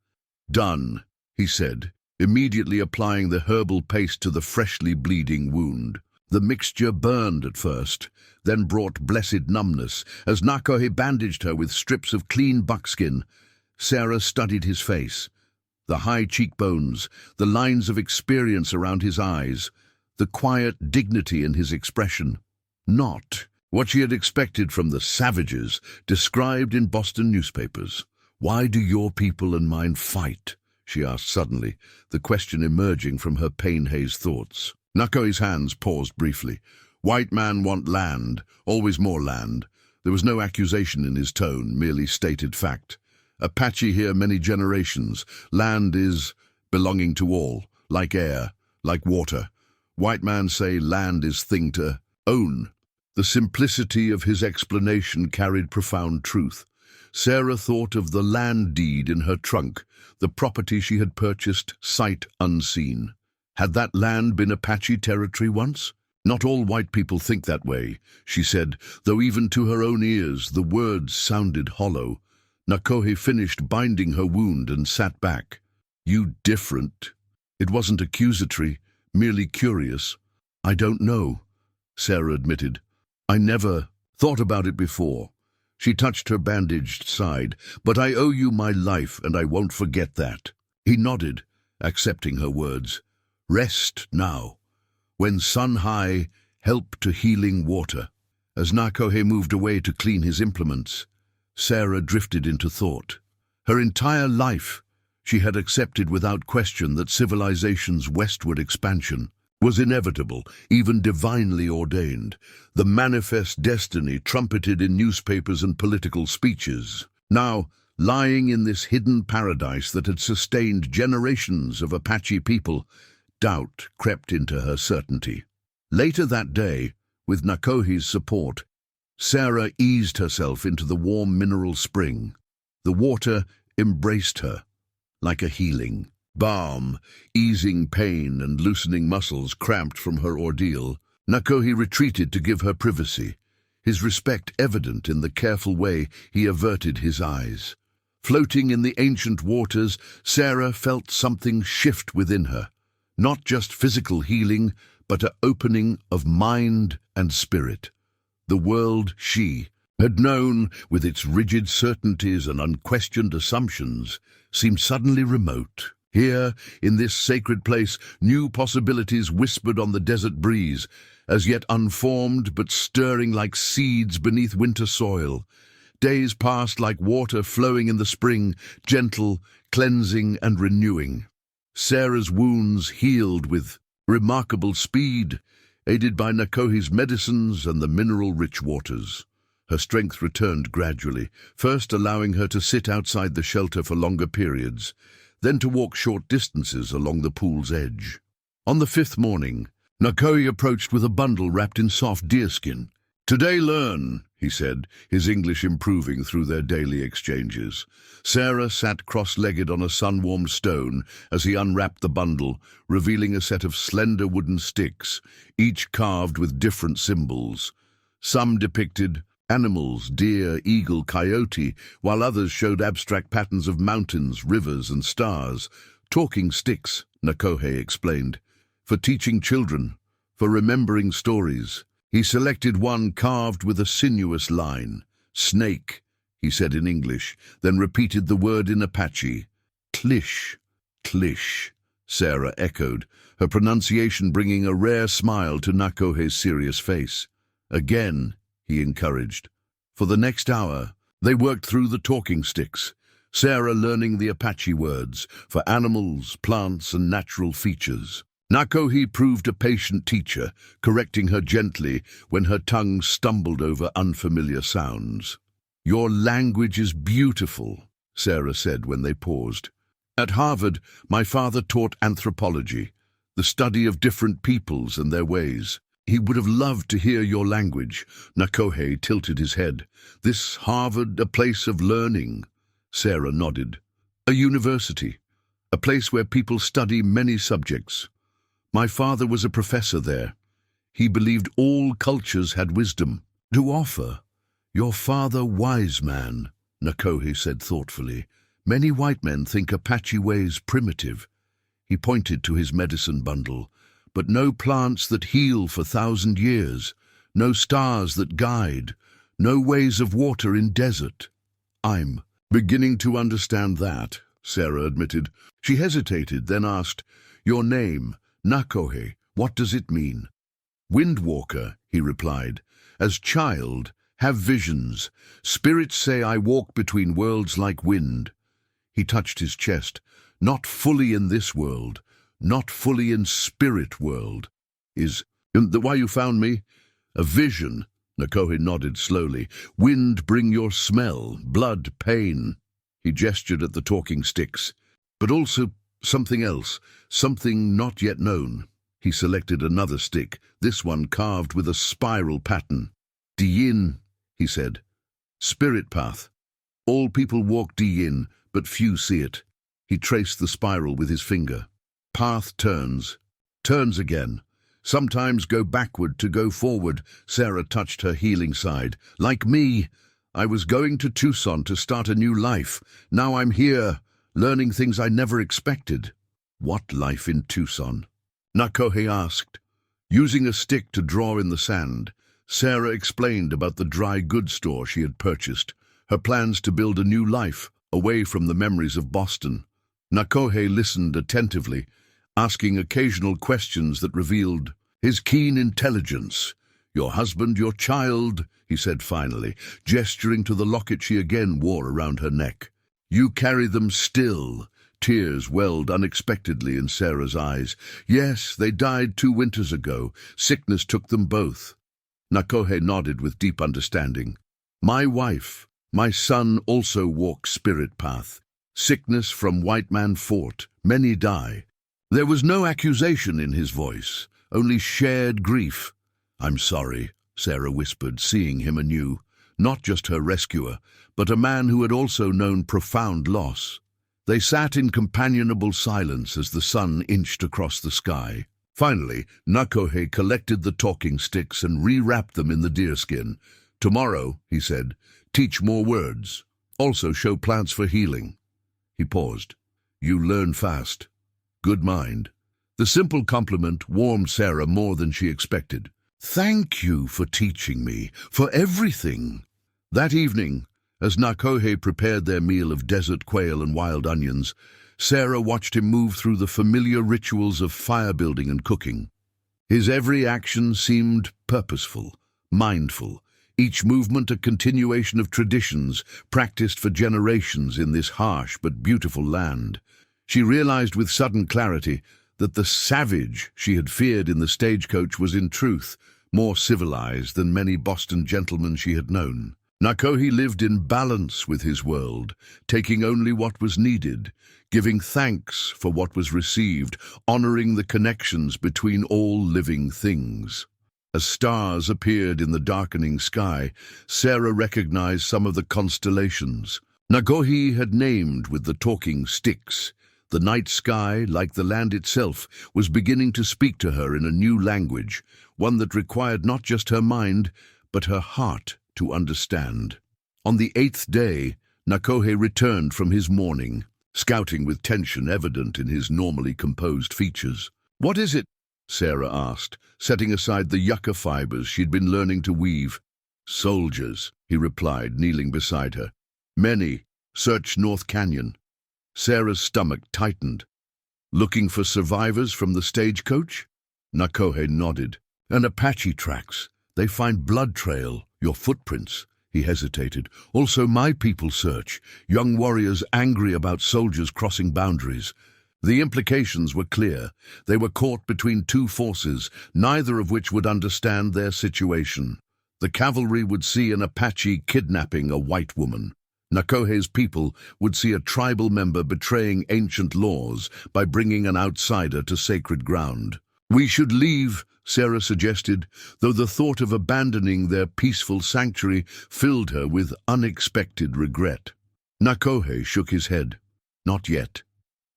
"Done," he said, immediately applying the herbal paste to the freshly bleeding wound. The mixture burned at first, then brought blessed numbness as Nakohe bandaged her with strips of clean buckskin. Sarah studied his face. The high cheekbones, the lines of experience around his eyes, the quiet dignity in his expression. Not what she had expected from the savages described in Boston newspapers. "Why do your people and mine fight?" she asked suddenly, the question emerging from her pain-hazed thoughts. Nakohe's hands paused briefly. "White man want land, always more land." There was no accusation in his tone, merely stated fact. "Apache here many generations. Land is belonging to all, like air, like water. White man say land is thing to own." The simplicity of his explanation carried profound truth. Sarah thought of the land deed in her trunk, the property she had purchased sight unseen. Had that land been Apache territory once? "Not all white people think that way," she said, though even to her own ears the words sounded hollow. Nakohe finished binding her wound and sat back. "You different." It wasn't accusatory, merely curious. "I don't know," Sarah admitted. "I never thought about it before." She touched her bandaged side. "But I owe you my life, and I won't forget that." He nodded, accepting her words. Rest now. When sun high, help to healing water. As Nakohe moved away to clean his implements, Sarah drifted into thought. Her entire life, she had accepted without question that civilization's westward expansion was inevitable, even divinely ordained, the manifest destiny trumpeted in newspapers and political speeches. Now, lying in this hidden paradise that had sustained generations of Apache people, doubt crept into her certainty. Later that day, with Nakohe's support, Sarah eased herself into the warm mineral spring. The water embraced her like a healing balm, easing pain and loosening muscles cramped from her ordeal. Nakohe retreated to give her privacy, his respect evident in the careful way he averted his eyes. Floating in the ancient waters, Sarah felt something shift within her. Not just physical healing, but an opening of mind and spirit. The world she had known, with its rigid certainties and unquestioned assumptions, seemed suddenly remote. Here, in this sacred place, new possibilities whispered on the desert breeze, as yet unformed but stirring like seeds beneath winter soil. Days passed like water flowing in the spring, gentle, cleansing and renewing. Sarah's wounds healed with remarkable speed, aided by Nakohe's medicines and the mineral-rich waters. Her strength returned gradually, first allowing her to sit outside the shelter for longer periods, then to walk short distances along the pool's edge. On the fifth morning, Nakohe approached with a bundle wrapped in soft deerskin. "Today learn," he said, his English improving through their daily exchanges. Sarah sat cross-legged on a sun-warmed stone as he unwrapped the bundle, revealing a set of slender wooden sticks, each carved with different symbols. Some depicted animals, deer, eagle, coyote, while others showed abstract patterns of mountains, rivers, and stars. "Talking sticks," Nakohe explained, "for teaching children, for remembering stories." He selected one carved with a sinuous line. "Snake," he said in English, then repeated the word in Apache. "Klish." "Klish," Sarah echoed, her pronunciation bringing a rare smile to Nakohe's serious face. "Again," he encouraged. For the next hour, they worked through the talking sticks, Sarah learning the Apache words for animals, plants, and natural features. Nakohe proved a patient teacher, correcting her gently when her tongue stumbled over unfamiliar sounds. "Your language is beautiful," Sarah said when they paused. "At Harvard, my father taught anthropology, the study of different peoples and their ways. He would have loved to hear your language." Nakohe tilted his head. "This Harvard, a place of learning?" Sarah nodded. "A university, a place where people study many subjects. My father was a professor there. He believed all cultures had wisdom to offer." "Your father wise man," Nakohe said thoughtfully. "Many white men think Apache ways primitive." He pointed to his medicine bundle. "But no plants that heal for 1,000 years, no stars that guide, no ways of water in desert." "I'm beginning to understand that," Sarah admitted. She hesitated, then asked, "Your name, Nakohe, what does it mean?" "Windwalker," he replied. "As child, have visions. Spirits say I walk between worlds like wind." He touched his chest. "Not fully in this world, not fully in spirit world. Is that why you found me?" "A vision," Nakohe nodded slowly. "Wind bring your smell, blood, pain." He gestured at the talking sticks. "But also something else, something not yet known." He selected another stick, this one carved with a spiral pattern. "Diyin," he said. "Spirit path. All people walk Diyin, but few see it." He traced the spiral with his finger. "Path turns again. Sometimes go backward to go forward." Sarah touched her healing side. "Like me, I was going to Tucson to start a new life. Now I'm here, learning things I never expected." "What life in Tucson?" Nakohe asked. Using a stick to draw in the sand, Sarah explained about the dry goods store she had purchased, her plans to build a new life away from the memories of Boston. Nakohe listened attentively, asking occasional questions that revealed his keen intelligence. "Your husband, your child," he said finally, gesturing to the locket she again wore around her neck. "You carry them still." Tears welled unexpectedly in Sarah's eyes. "Yes, they died 2 winters ago. Sickness took them both." Nakohe nodded with deep understanding. "My wife, my son also walk spirit path. Sickness from White Man Fort. Many die." There was no accusation in his voice, only shared grief. "I'm sorry," Sarah whispered, seeing him anew. Not just her rescuer, but a man who had also known profound loss. They sat in companionable silence as the sun inched across the sky. Finally, Nakohe collected the talking sticks and rewrapped them in the deerskin. "Tomorrow," he said, "teach more words. Also show plants for healing." He paused. "You learn fast. Good mind." The simple compliment warmed Sarah more than she expected. "Thank you for teaching me, for everything." That evening, as Nakohe prepared their meal of desert quail and wild onions, Sarah watched him move through the familiar rituals of fire building and cooking. His every action seemed purposeful, mindful, each movement a continuation of traditions practiced for generations in this harsh but beautiful land. She realized with sudden clarity that the savage she had feared in the stagecoach was in truth more civilized than many Boston gentlemen she had known. Nakohe lived in balance with his world, taking only what was needed, giving thanks for what was received, honoring the connections between all living things. As stars appeared in the darkening sky, Sarah recognized some of the constellations. Nakohe had named with the talking sticks. The night sky, like the land itself, was beginning to speak to her in a new language, one that required not just her mind, but her heart to understand. On the 8th day, Nakohe returned from his mourning, scouting with tension evident in his normally composed features. "What is it?" Sarah asked, setting aside the yucca fibers she'd been learning to weave. "Soldiers," he replied, kneeling beside her. "Many. Search North Canyon." Sarah's stomach tightened. "Looking for survivors from the stagecoach?" Nakohe nodded. "And Apache tracks. They find blood trail, your footprints." He hesitated. "Also my people search. Young warriors angry about soldiers crossing boundaries." The implications were clear. They were caught between two forces, neither of which would understand their situation. The cavalry would see an Apache kidnapping a white woman. Nakohe's people would see a tribal member betraying ancient laws by bringing an outsider to sacred ground. "We should leave," Sarah suggested, though the thought of abandoning their peaceful sanctuary filled her with unexpected regret. Nakohe shook his head. "Not yet.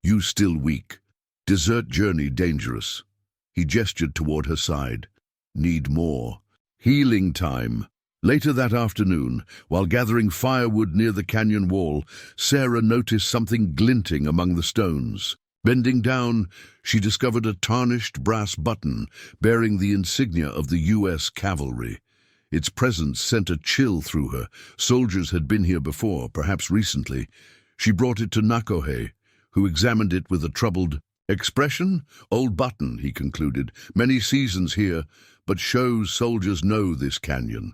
You still weak. Desert journey dangerous." He gestured toward her side. "Need more. Healing time." Later that afternoon, while gathering firewood near the canyon wall, Sarah noticed something glinting among the stones. Bending down, she discovered a tarnished brass button bearing the insignia of the U.S. Cavalry. Its presence sent a chill through her. Soldiers had been here before, perhaps recently. She brought it to Nakohe, who examined it with a troubled expression. "Old button," he concluded. "Many seasons here, but shows soldiers know this canyon."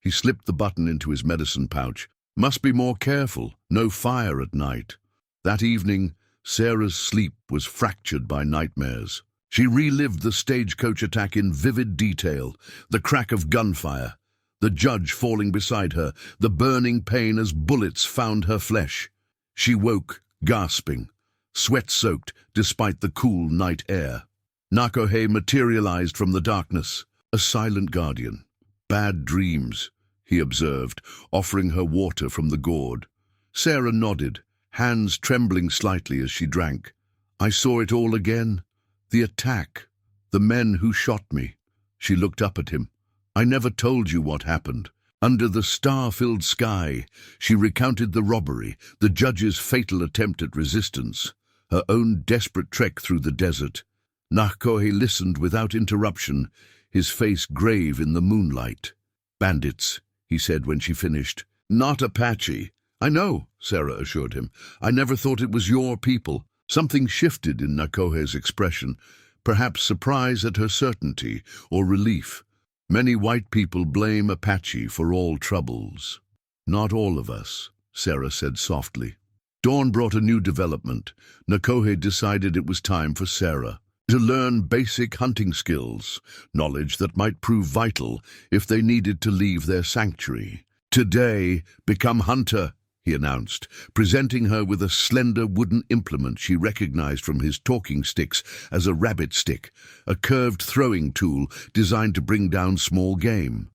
He slipped the button into his medicine pouch. "Must be more careful. No fire at night." That evening, Sarah's sleep was fractured by nightmares. She relived the stagecoach attack in vivid detail, the crack of gunfire, the judge falling beside her, the burning pain as bullets found her flesh. She woke, gasping, sweat-soaked despite the cool night air. Nakohe materialized from the darkness, a silent guardian. "Bad dreams," he observed, offering her water from the gourd. Sarah nodded, hands trembling slightly as she drank. "I saw it all again. The attack. The men who shot me." She looked up at him. "I never told you what happened." Under the star-filled sky, she recounted the robbery, the judge's fatal attempt at resistance, her own desperate trek through the desert. Nakohe listened without interruption, his face grave in the moonlight. "Bandits," he said when she finished. "Not Apache." "I know," Sarah assured him. "I never thought it was your people." Something shifted in Nakohe's expression, perhaps surprise at her certainty or relief. Many white people blame Apache for all troubles. Not all of us, Sarah said softly. Dawn brought a new development. Nakohe decided it was time for Sarah to learn basic hunting skills, knowledge that might prove vital if they needed to leave their sanctuary. "Today, become hunter," he announced, presenting her with a slender wooden implement she recognized from his talking sticks as a rabbit stick, a curved throwing tool designed to bring down small game.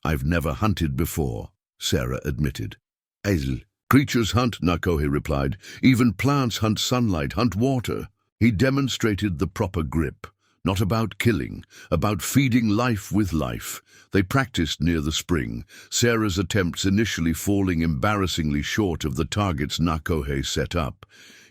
"I've never hunted before," Sarah admitted. "Creatures hunt," Nakohe replied. "Even plants hunt sunlight, hunt water." He demonstrated the proper grip, not about killing, about feeding life with life. They practiced near the spring, Sarah's attempts initially falling embarrassingly short of the targets Nakohe set up.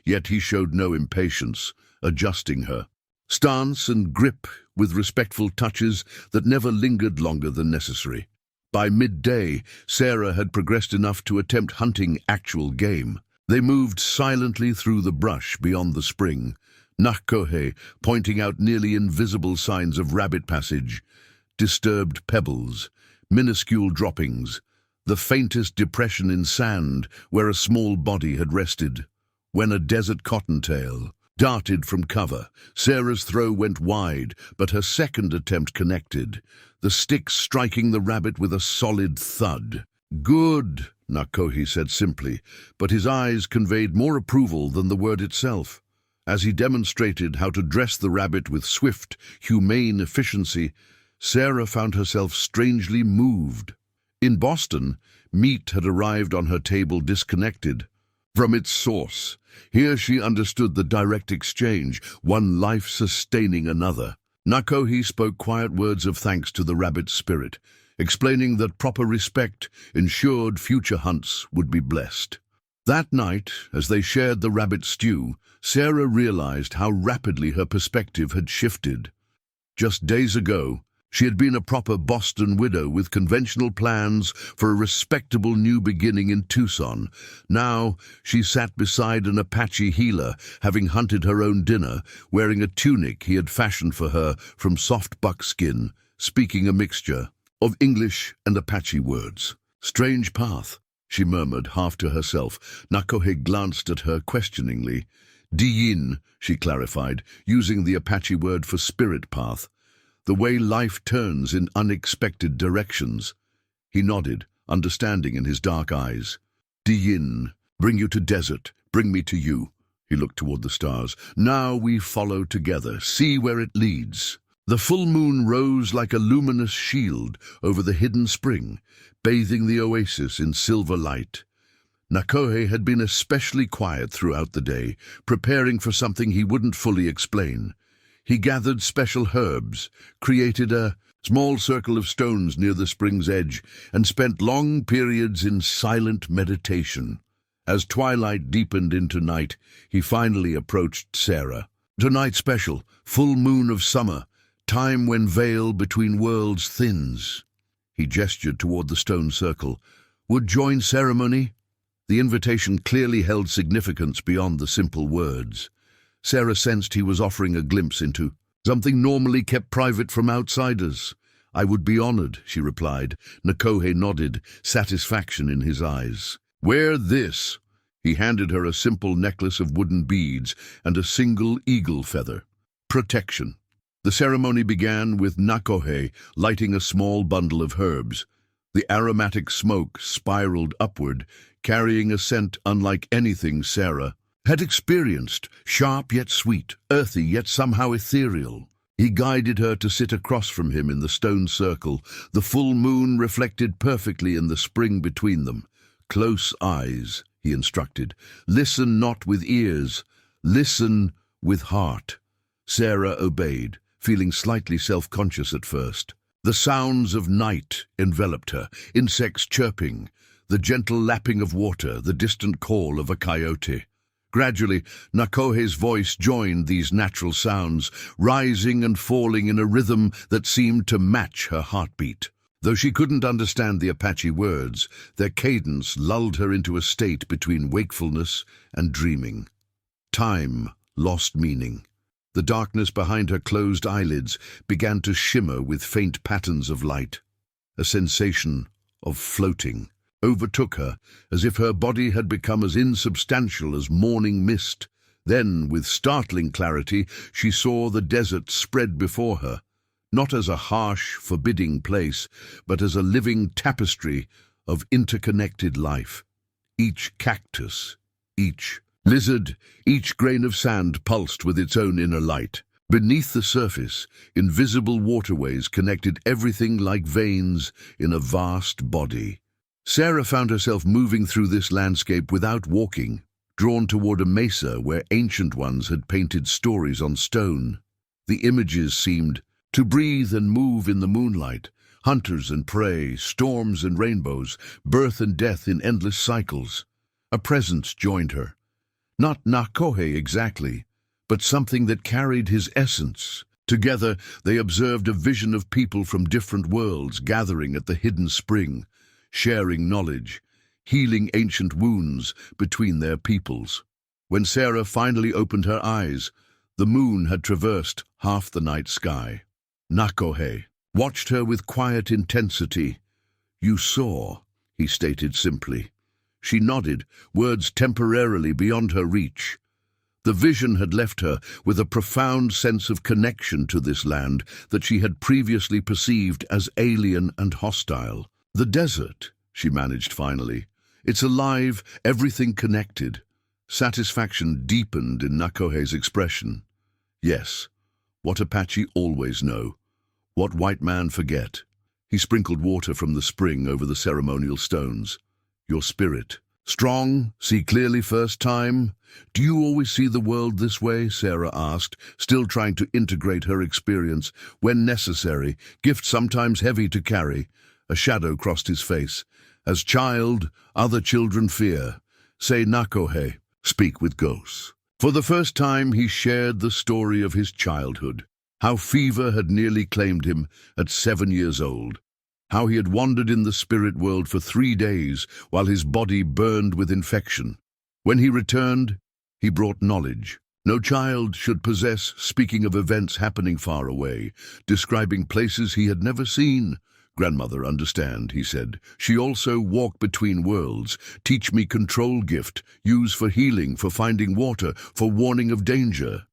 Yet he showed no impatience, adjusting her stance and grip with respectful touches that never lingered longer than necessary. By midday, Sarah had progressed enough to attempt hunting actual game. They moved silently through the brush beyond the spring, Nakohe pointing out nearly invisible signs of rabbit passage, disturbed pebbles, minuscule droppings, the faintest depression in sand where a small body had rested. When a desert cottontail darted from cover, Sarah's throw went wide, but her second attempt connected, the stick striking the rabbit with a solid thud. "Good," Nakohe said simply, but his eyes conveyed more approval than the word itself. As he demonstrated how to dress the rabbit with swift, humane efficiency, Sarah found herself strangely moved. In Boston, meat had arrived on her table disconnected from its source. Here she understood the direct exchange, one life sustaining another. Nakohe spoke quiet words of thanks to the rabbit's spirit, explaining that proper respect ensured future hunts would be blessed. That night, as they shared the rabbit stew, Sarah realized how rapidly her perspective had shifted. Just days ago, she had been a proper Boston widow with conventional plans for a respectable new beginning in Tucson. Now, she sat beside an Apache healer, having hunted her own dinner, wearing a tunic he had fashioned for her from soft buckskin, speaking a mixture of English and Apache words. "Strange path," she murmured, half to herself. Nakohe glanced at her questioningly. "Diyin," she clarified, using the Apache word for spirit path. "The way life turns in unexpected directions." He nodded, understanding in his dark eyes. "Diyin, bring you to desert, bring me to you." He looked toward the stars. "Now we follow together, see where it leads." The full moon rose like a luminous shield over the hidden spring, bathing the oasis in silver light. Nakohe had been especially quiet throughout the day, preparing for something he wouldn't fully explain. He gathered special herbs, created a small circle of stones near the spring's edge, and spent long periods in silent meditation. As twilight deepened into night, he finally approached Sarah. "Tonight special, full moon of summer, time when veil between worlds thins." He gestured toward the stone circle. "Would join ceremony?" The invitation clearly held significance beyond the simple words. Sarah sensed he was offering a glimpse into something normally kept private from outsiders. "I would be honored," she replied. Nakohe nodded, satisfaction in his eyes. "Wear this." He handed her a simple necklace of wooden beads and a single eagle feather. Protection. The ceremony began with Nakohe lighting a small bundle of herbs. The aromatic smoke spiraled upward, carrying a scent unlike anything Sarah had experienced, sharp yet sweet, earthy yet somehow ethereal. He guided her to sit across from him in the stone circle, the full moon reflected perfectly in the spring between them. "Close eyes," he instructed. "Listen not with ears, listen with heart." Sarah obeyed, feeling slightly self-conscious at first. The sounds of night enveloped her, insects chirping, the gentle lapping of water, the distant call of a coyote. Gradually, Nakohe's voice joined these natural sounds, rising and falling in a rhythm that seemed to match her heartbeat. Though she couldn't understand the Apache words, their cadence lulled her into a state between wakefulness and dreaming. Time lost meaning. The darkness behind her closed eyelids began to shimmer with faint patterns of light. A sensation of floating overtook her, as if her body had become as insubstantial as morning mist. Then, with startling clarity, she saw the desert spread before her, not as a harsh, forbidding place, but as a living tapestry of interconnected life. Each cactus, each lizard, each grain of sand pulsed with its own inner light. Beneath the surface, invisible waterways connected everything like veins in a vast body. Sarah found herself moving through this landscape without walking, drawn toward a mesa where ancient ones had painted stories on stone. The images seemed to breathe and move in the moonlight, hunters and prey, storms and rainbows, birth and death in endless cycles. A presence joined her. Not Nakohe exactly, but something that carried his essence. Together, they observed a vision of people from different worlds gathering at the hidden spring, sharing knowledge, healing ancient wounds between their peoples. When Sarah finally opened her eyes, the moon had traversed half the night sky. Nakohe watched her with quiet intensity. "You saw," he stated simply. She nodded, words temporarily beyond her reach. The vision had left her with a profound sense of connection to this land that she had previously perceived as alien and hostile. "The desert," she managed finally. "It's alive, everything connected." Satisfaction deepened in Nakohe's expression. "Yes, what Apache always know, what white man forget." He sprinkled water from the spring over the ceremonial stones. "Your spirit. Strong, see clearly first time?" "Do you always see the world this way?" Sarah asked, still trying to integrate her experience. "When necessary, gift sometimes heavy to carry." A shadow crossed his face. "As child, other children fear. Say Nakohe, speak with ghosts." For the first time he shared the story of his childhood, how fever had nearly claimed him at 7 years old, how he had wandered in the spirit world for 3 days while his body burned with infection. When he returned, he brought knowledge. No child should possess, speaking of events happening far away, describing places he had never seen. "Grandmother, understand," he said. "She also walk between worlds. Teach me control gift, use for healing, for finding water, for warning of danger."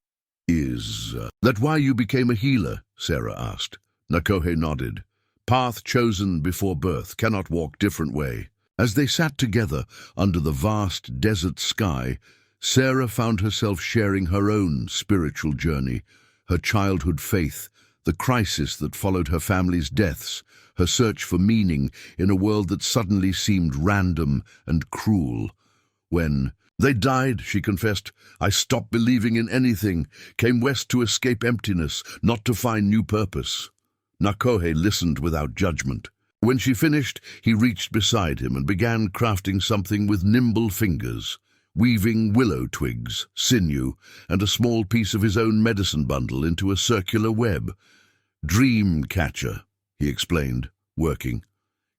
"Is that why you became a healer?" Sarah asked. Nakohe nodded. "Path chosen before birth, cannot walk different way." As they sat together under the vast desert sky, Sarah found herself sharing her own spiritual journey, her childhood faith, the crisis that followed her family's deaths, her search for meaning in a world that suddenly seemed random and cruel. "When they died," she confessed, "I stopped believing in anything, came west to escape emptiness, not to find new purpose." Nakohe listened without judgment. When she finished, he reached beside him and began crafting something with nimble fingers, weaving willow twigs, sinew, and a small piece of his own medicine bundle into a circular web. "Dream catcher," he explained, working.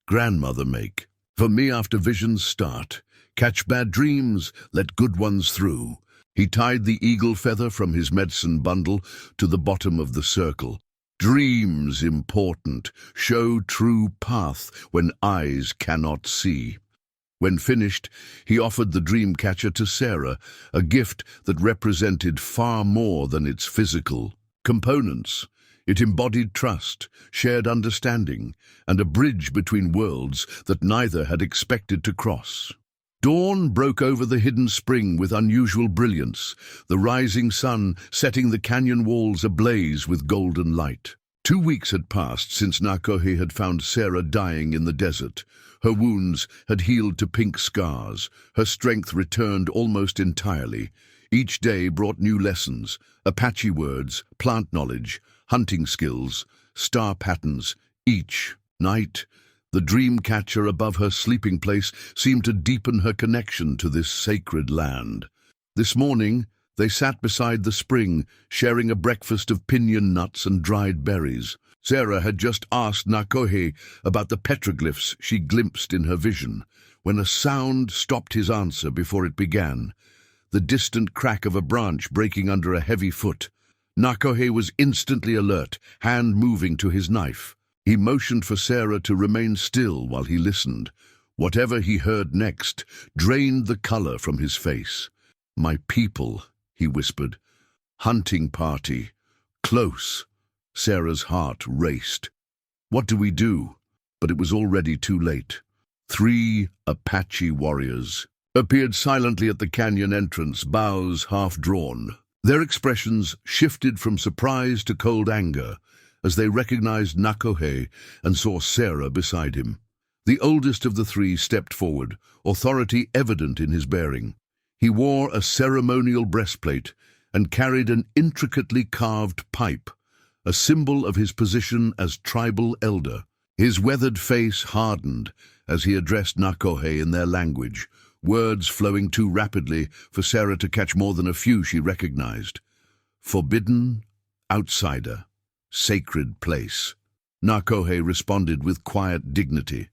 "Grandmother make. For me after visions start. Catch bad dreams, let good ones through." He tied the eagle feather from his medicine bundle to the bottom of the circle. "Dreams important, show true path when eyes cannot see." When finished, he offered the dream catcher to Sarah, a gift that represented far more than its physical components. It embodied trust, shared understanding, and a bridge between worlds that neither had expected to cross. Dawn broke over the hidden spring with unusual brilliance, the rising sun setting the canyon walls ablaze with golden light. 2 weeks had passed since Nakohe had found Sarah dying in the desert. Her wounds had healed to pink scars. Her strength returned almost entirely. Each day brought new lessons, Apache words, plant knowledge, hunting skills, star patterns. Each night, the dream catcher above her sleeping place seemed to deepen her connection to this sacred land. This morning, they sat beside the spring, sharing a breakfast of pinyon nuts and dried berries. Sarah had just asked Nakohe about the petroglyphs she glimpsed in her vision, when a sound stopped his answer before it began. the distant crack of a branch breaking under a heavy foot. Nakohe was instantly alert, hand moving to his knife. He motioned for Sarah to remain still while he listened. Whatever he heard next drained the color from his face. "My people," he whispered. "Hunting party. Close." Sarah's heart raced. "What do we do?" But it was already too late. 3 Apache warriors appeared silently at the canyon entrance, bows half drawn. Their expressions shifted from surprise to cold anger as they recognized Nakohe and saw Sarah beside him. The oldest of the 3 stepped forward, authority evident in his bearing. He wore a ceremonial breastplate and carried an intricately carved pipe, a symbol of his position as tribal elder. His weathered face hardened as he addressed Nakohe in their language, words flowing too rapidly for Sarah to catch more than a few she recognized. Forbidden, outsider, sacred place. Nakohe responded with quiet dignity,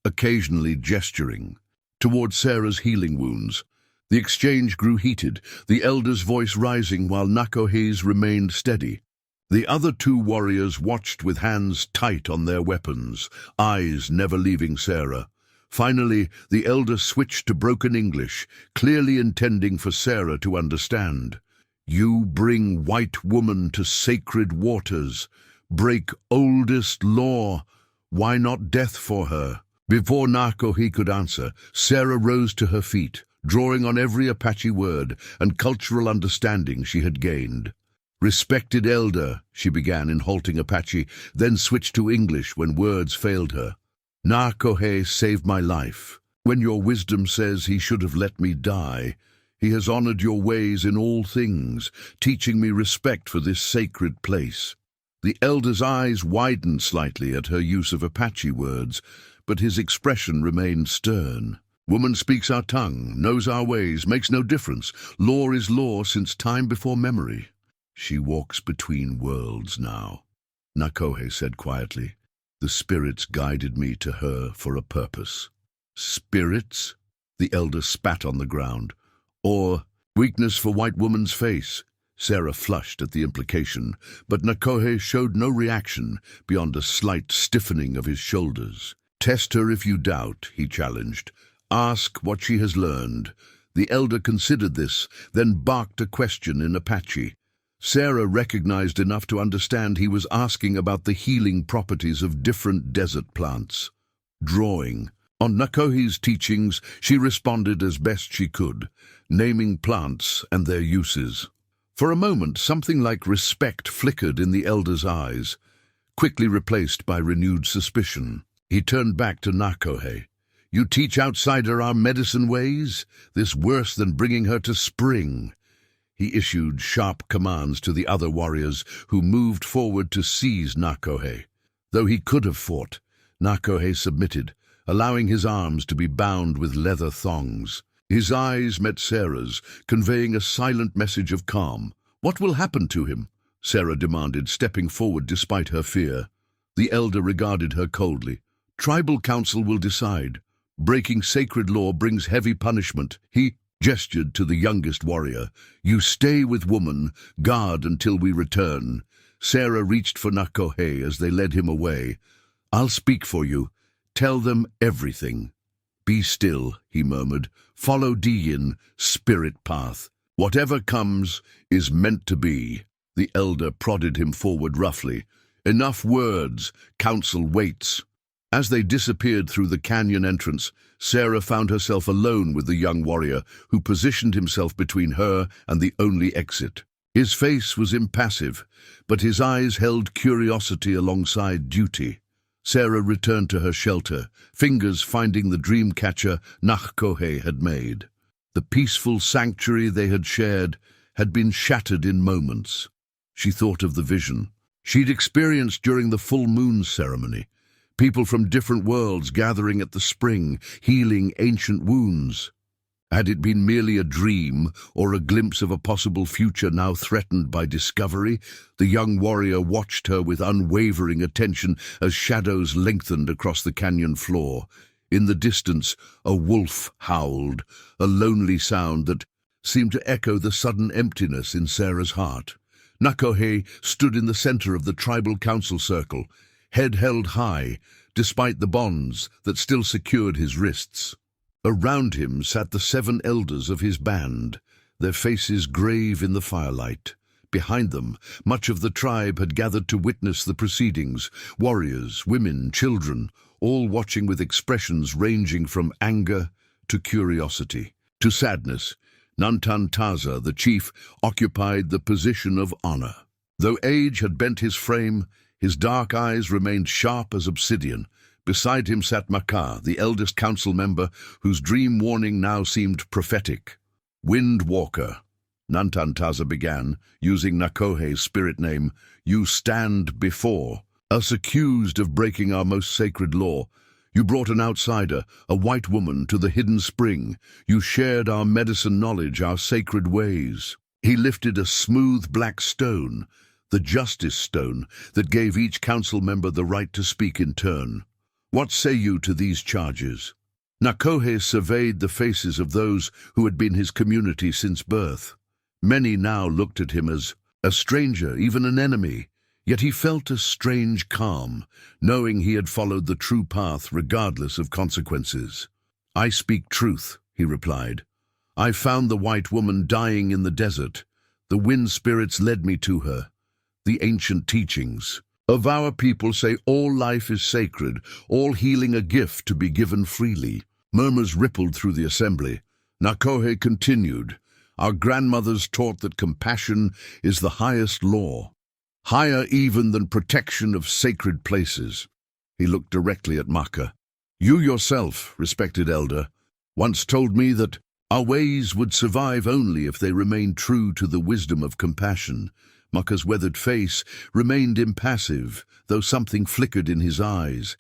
occasionally gesturing toward Sarah's healing wounds. The exchange grew heated, the elder's voice rising while Nakohe's remained steady. The other 2 warriors watched with hands tight on their weapons, eyes never leaving Sarah. Finally, the elder switched to broken English, clearly intending for Sarah to understand. "You bring white woman to sacred waters, break oldest law. Why not death for her?" Before Nakohe could answer, Sarah rose to her feet, drawing on every Apache word and cultural understanding she had gained. "Respected elder," she began in halting Apache, then switched to English when words failed her. "Nakohe saved my life. When your wisdom says he should have let me die, he has honored your ways in all things, teaching me respect for this sacred place." The elder's eyes widened slightly at her use of Apache words, but his expression remained stern. "Woman speaks our tongue, knows our ways, makes no difference. Law is law since time before memory. She walks between worlds now," Nakohe said quietly. "The spirits guided me to her for a purpose." "Spirits?" The elder spat on the ground. "Or weakness for white woman's face?" Sarah flushed at the implication, but Nakohe showed no reaction beyond a slight stiffening of his shoulders. "Test her if you doubt," he challenged. "Ask what she has learned." The elder considered this, then barked a question in Apache. Sarah recognized enough to understand he was asking about the healing properties of different desert plants. Drawing on Nakohe's teachings, she responded as best she could, naming plants and their uses. For a moment, something like respect flickered in the elder's eyes, quickly replaced by renewed suspicion. He turned back to Nakohe. "You teach outsider our medicine ways? This worse than bringing her to spring." He issued sharp commands to the other warriors, who moved forward to seize Nakohe. Though he could have fought, Nakohe submitted, allowing his arms to be bound with leather thongs. His eyes met Sarah's, conveying a silent message of calm. "What will happen to him?" Sarah demanded, stepping forward despite her fear. The elder regarded her coldly. "Tribal council will decide. Breaking sacred law brings heavy punishment." He gestured to the youngest warrior. "You stay with woman, guard until we return." Sarah reached for Nakohe as they led him away. "I'll speak for you. Tell them everything." "Be still," he murmured. "Follow Diyin, spirit path. Whatever comes is meant to be." The elder prodded him forward roughly. "Enough words. Council waits." As they disappeared through the canyon entrance, Sarah found herself alone with the young warrior, who positioned himself between her and the only exit. His face was impassive, but his eyes held curiosity alongside duty. Sarah returned to her shelter, fingers finding the dream catcher Nakohe had made. The peaceful sanctuary they had shared had been shattered in moments. She thought of the vision she'd experienced during the full moon ceremony. People from different worlds gathering at the spring, healing ancient wounds. Had it been merely a dream or a glimpse of a possible future now threatened by discovery? The young warrior watched her with unwavering attention as shadows lengthened across the canyon floor. In the distance, a wolf howled, a lonely sound that seemed to echo the sudden emptiness in Sarah's heart. Nakohe stood in the center of the tribal council circle, head held high, despite the bonds that still secured his wrists. Around him sat the 7 elders of his band, their faces grave in the firelight. Behind them, much of the tribe had gathered to witness the proceedings, warriors, women, children, all watching with expressions ranging from anger to curiosity to sadness. Nantan-Taza, the chief, occupied the position of honor. Though age had bent his frame, his dark eyes remained sharp as obsidian. Beside him sat Maka, the eldest council member, whose dream warning now seemed prophetic. Wind Walker, Nantan-Taza began, using Nakohe's spirit name, you stand before us accused of breaking our most sacred law. You brought an outsider, a white woman, to the hidden spring. You shared our medicine knowledge, our sacred ways. He lifted a smooth black stone, the justice stone, that gave each council member the right to speak in turn. What say you to these charges? Nakohe surveyed the faces of those who had been his community since birth. Many now looked at him as a stranger, even an enemy. Yet he felt a strange calm, knowing he had followed the true path regardless of consequences. I speak truth, he replied. I found the white woman dying in the desert. The wind spirits led me to her. The ancient teachings of our people say all life is sacred, all healing a gift to be given freely. Murmurs rippled through the assembly. Nakohe continued, our grandmothers taught that compassion is the highest law, higher even than protection of sacred places. He looked directly at Maka. You yourself, respected elder, once told me that our ways would survive only if they remained true to the wisdom of compassion. Maka's weathered face remained impassive, though something flickered in his eyes.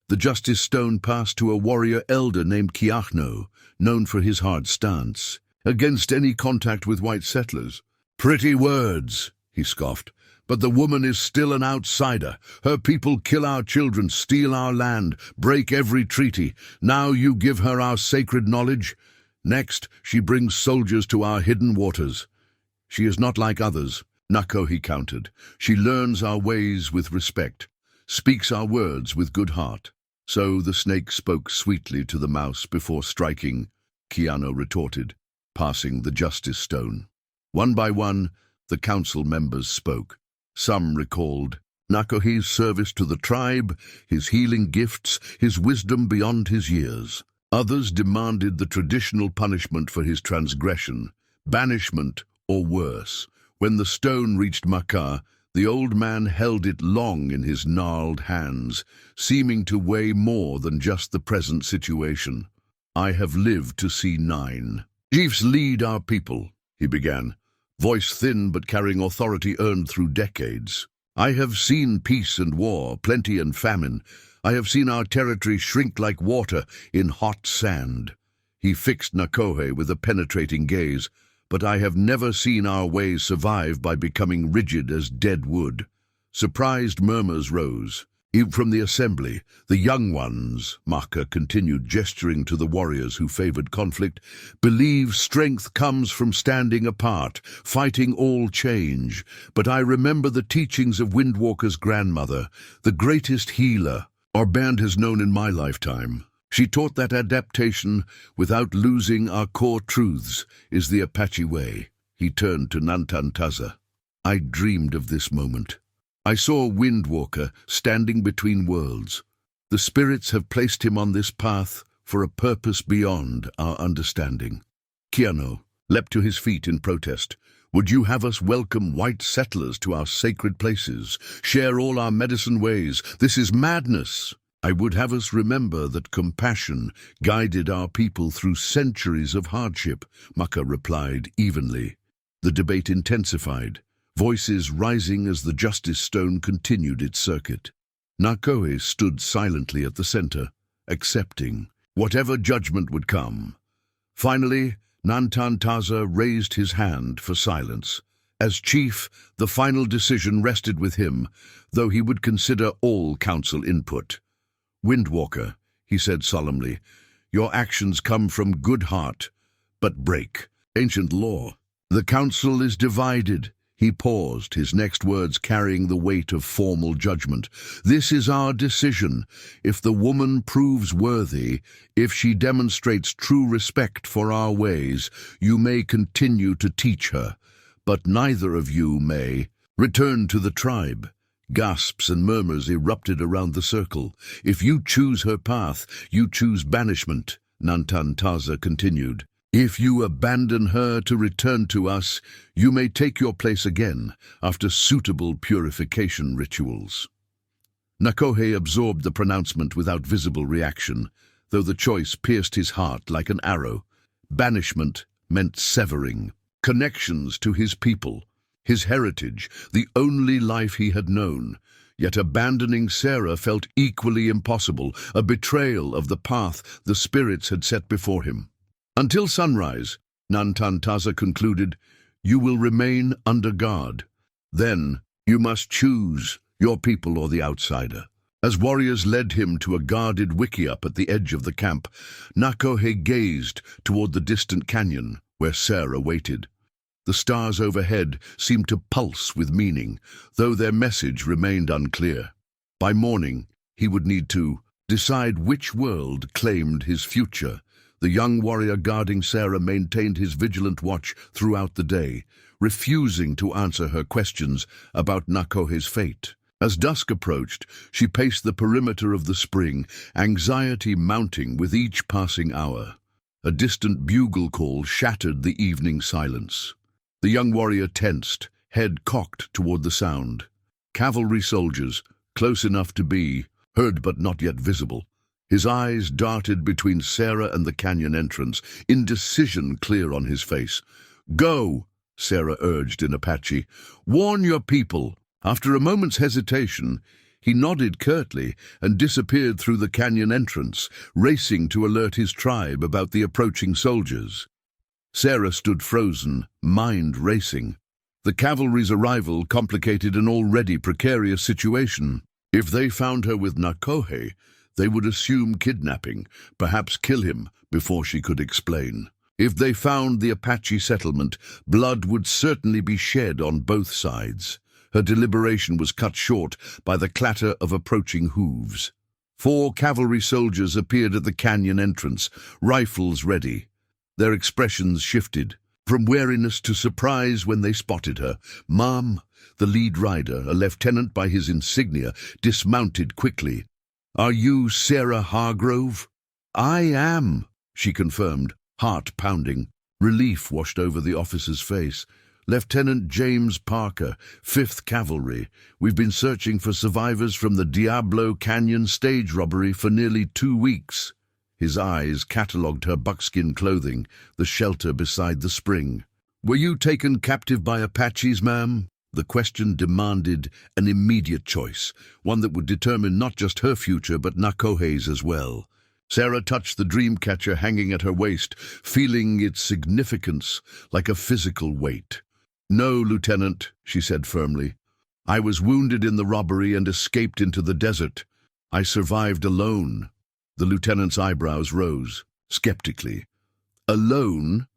The justice stone passed to a warrior elder named Kiachno, known for his hard stance against any contact with white settlers. Pretty words, he scoffed, but the woman is still an outsider. Her people kill our children, steal our land, break every treaty. Now you give her our sacred knowledge. Next, she brings soldiers to our hidden waters. She is not like others, Nakohe countered. She learns our ways with respect, speaks our words with good heart. So the snake spoke sweetly to the mouse before striking, Kiano retorted, passing the justice stone. One by one, the council members spoke. Some recalled Nakohe's service to the tribe, his healing gifts, his wisdom beyond his years. Others demanded the traditional punishment for his transgression, banishment or worse. When the stone reached Maka, the old man held it long in his gnarled hands, seeming to weigh more than just the present situation. I have lived to see 9. Chiefs lead our people, he began, voice thin but carrying authority earned through decades. I have seen peace and war, plenty and famine. I have seen our territory shrink like water in hot sand. He fixed Nakohe with a penetrating gaze, but I have never seen our ways survive by becoming rigid as dead wood. Surprised murmurs rose. Even from the assembly, the young ones, Maka continued, gesturing to the warriors who favored conflict, believe strength comes from standing apart, fighting all change. But I remember the teachings of Windwalker's grandmother, the greatest healer our band has known in my lifetime. She taught that adaptation, without losing our core truths, is the Apache way. He turned to Nantan-Taza. I dreamed of this moment. I saw Windwalker standing between worlds. The spirits have placed him on this path for a purpose beyond our understanding. Kiano leapt to his feet in protest. Would you have us welcome white settlers to our sacred places, share all our medicine ways? This is madness. I would have us remember that compassion guided our people through centuries of hardship, Maka replied evenly. The debate intensified, voices rising as the justice stone continued its circuit. Nakohe stood silently at the center, accepting whatever judgment would come. Finally, Nantan-Taza raised his hand for silence. As chief, the final decision rested with him, though he would consider all council input. Windwalker, he said solemnly, your actions come from good heart, but break Ancient law. The council is divided. He paused, his next words carrying the weight of formal judgment. This is our decision. If the woman proves worthy, if she demonstrates true respect for our ways, you may continue to teach her. But neither of you may return to the tribe. Gasps and murmurs erupted around the circle. If you choose her path, you choose banishment, Nantan-Taza continued. If you abandon her to return to us, you may take your place again after suitable purification rituals. Nakohe absorbed the pronouncement without visible reaction, though the choice pierced his heart like an arrow. Banishment meant severing connections to his people, his heritage, the only life he had known. Yet abandoning Sarah felt equally impossible, a betrayal of the path the spirits had set before him. Until sunrise, Nantan-Taza concluded, you will remain under guard. Then you must choose your people or the outsider. As warriors led him to a guarded wickiup at the edge of the camp, Nakohe gazed toward the distant canyon where Sarah waited. The stars overhead seemed to pulse with meaning, though their message remained unclear. By morning, he would need to decide which world claimed his future. The young warrior guarding Sarah maintained his vigilant watch throughout the day, refusing to answer her questions about Nakohe's fate. As dusk approached, she paced the perimeter of the spring, anxiety mounting with each passing hour. A distant bugle call shattered the evening silence. The young warrior tensed, head cocked toward the sound. Cavalry soldiers, close enough to be heard but not yet visible. His eyes darted between Sarah and the canyon entrance, indecision clear on his face. Go, Sarah urged in Apache. Warn your people. After a moment's hesitation, he nodded curtly and disappeared through the canyon entrance, racing to alert his tribe about the approaching soldiers. Sarah stood frozen, mind racing. The cavalry's arrival complicated an already precarious situation. If they found her with Nakohe, they would assume kidnapping, perhaps kill him before she could explain. If they found the Apache settlement, blood would certainly be shed on both sides. Her deliberation was cut short by the clatter of approaching hooves. 4 cavalry soldiers appeared at the canyon entrance, rifles ready. Their expressions shifted, from wariness to surprise when they spotted her. Mom, the lead rider, a lieutenant by his insignia, dismounted quickly. Are you Sarah Hargrove? I am, she confirmed, heart pounding. Relief washed over the officer's face. Lieutenant James Parker, 5th Cavalry. We've been searching for survivors from the Diablo Canyon stage robbery for nearly 2 weeks. His eyes catalogued her buckskin clothing, the shelter beside the spring. Were you taken captive by Apaches, ma'am? The question demanded an immediate choice, one that would determine not just her future but Nakohe's as well. Sarah touched the dream catcher hanging at her waist, feeling its significance like a physical weight. No, Lieutenant, she said firmly. I was wounded in the robbery and escaped into the desert. I survived alone. The lieutenant's eyebrows rose, skeptically. Alone?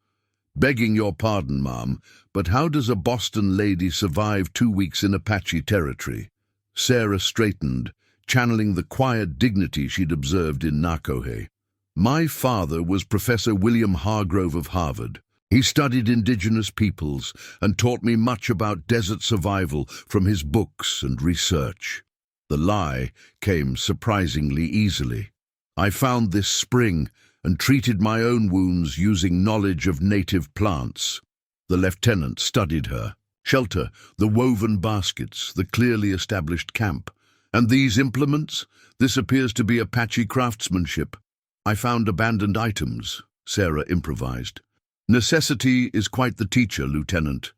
Begging your pardon, ma'am, but how does a Boston lady survive 2 weeks in Apache territory? Sarah straightened, channeling the quiet dignity she'd observed in Nakohe. My father was Professor William Hargrove of Harvard. He studied indigenous peoples and taught me much about desert survival from his books and research. The lie came surprisingly easily. I found this spring and treated my own wounds using knowledge of native plants. The lieutenant studied her. Shelter, the woven baskets, the clearly established camp. And these implements? This appears to be Apache craftsmanship. I found abandoned items, Sarah improvised. Necessity is quite the teacher, Lieutenant.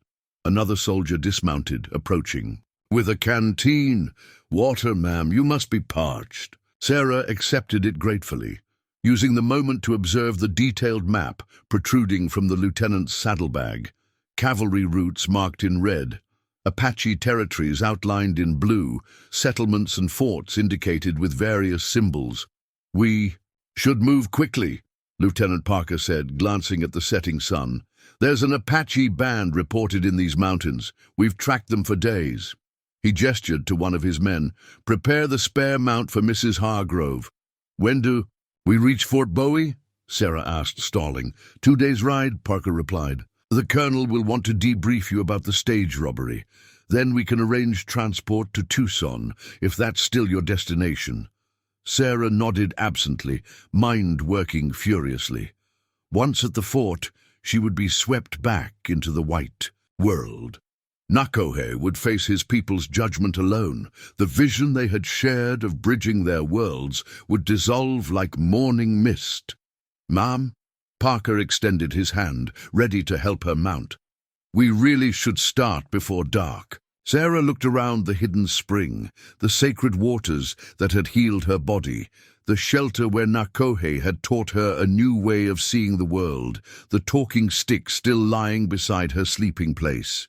Another soldier dismounted, approaching. With a canteen. Water, ma'am, you must be parched. Sarah accepted it gratefully, using the moment to observe the detailed map protruding from the lieutenant's saddlebag. Cavalry routes marked in red, Apache territories outlined in blue, settlements and forts indicated with various symbols. We should move quickly, Lieutenant Parker said, glancing at the setting sun. "There's an Apache band reported in these mountains. We've tracked them for days." He gestured to one of his men. "Prepare the spare mount for Mrs. Hargrove." "When do we reach Fort Bowie?" Sarah asked, stalling. "2 days' ride," Parker replied. "The colonel will want to debrief you about the stage robbery. Then we can arrange transport to Tucson, if that's still your destination." Sarah nodded absently, mind working furiously. Once at the fort, she would be swept back into the white world. Nakohe would face his people's judgment alone. The vision they had shared of bridging their worlds would dissolve like morning mist. "Ma'am?" Parker extended his hand, ready to help her mount. "We really should start before dark." Sarah looked around the hidden spring, the sacred waters that had healed her body, the shelter where Nakohe had taught her a new way of seeing the world, the talking stick still lying beside her sleeping place.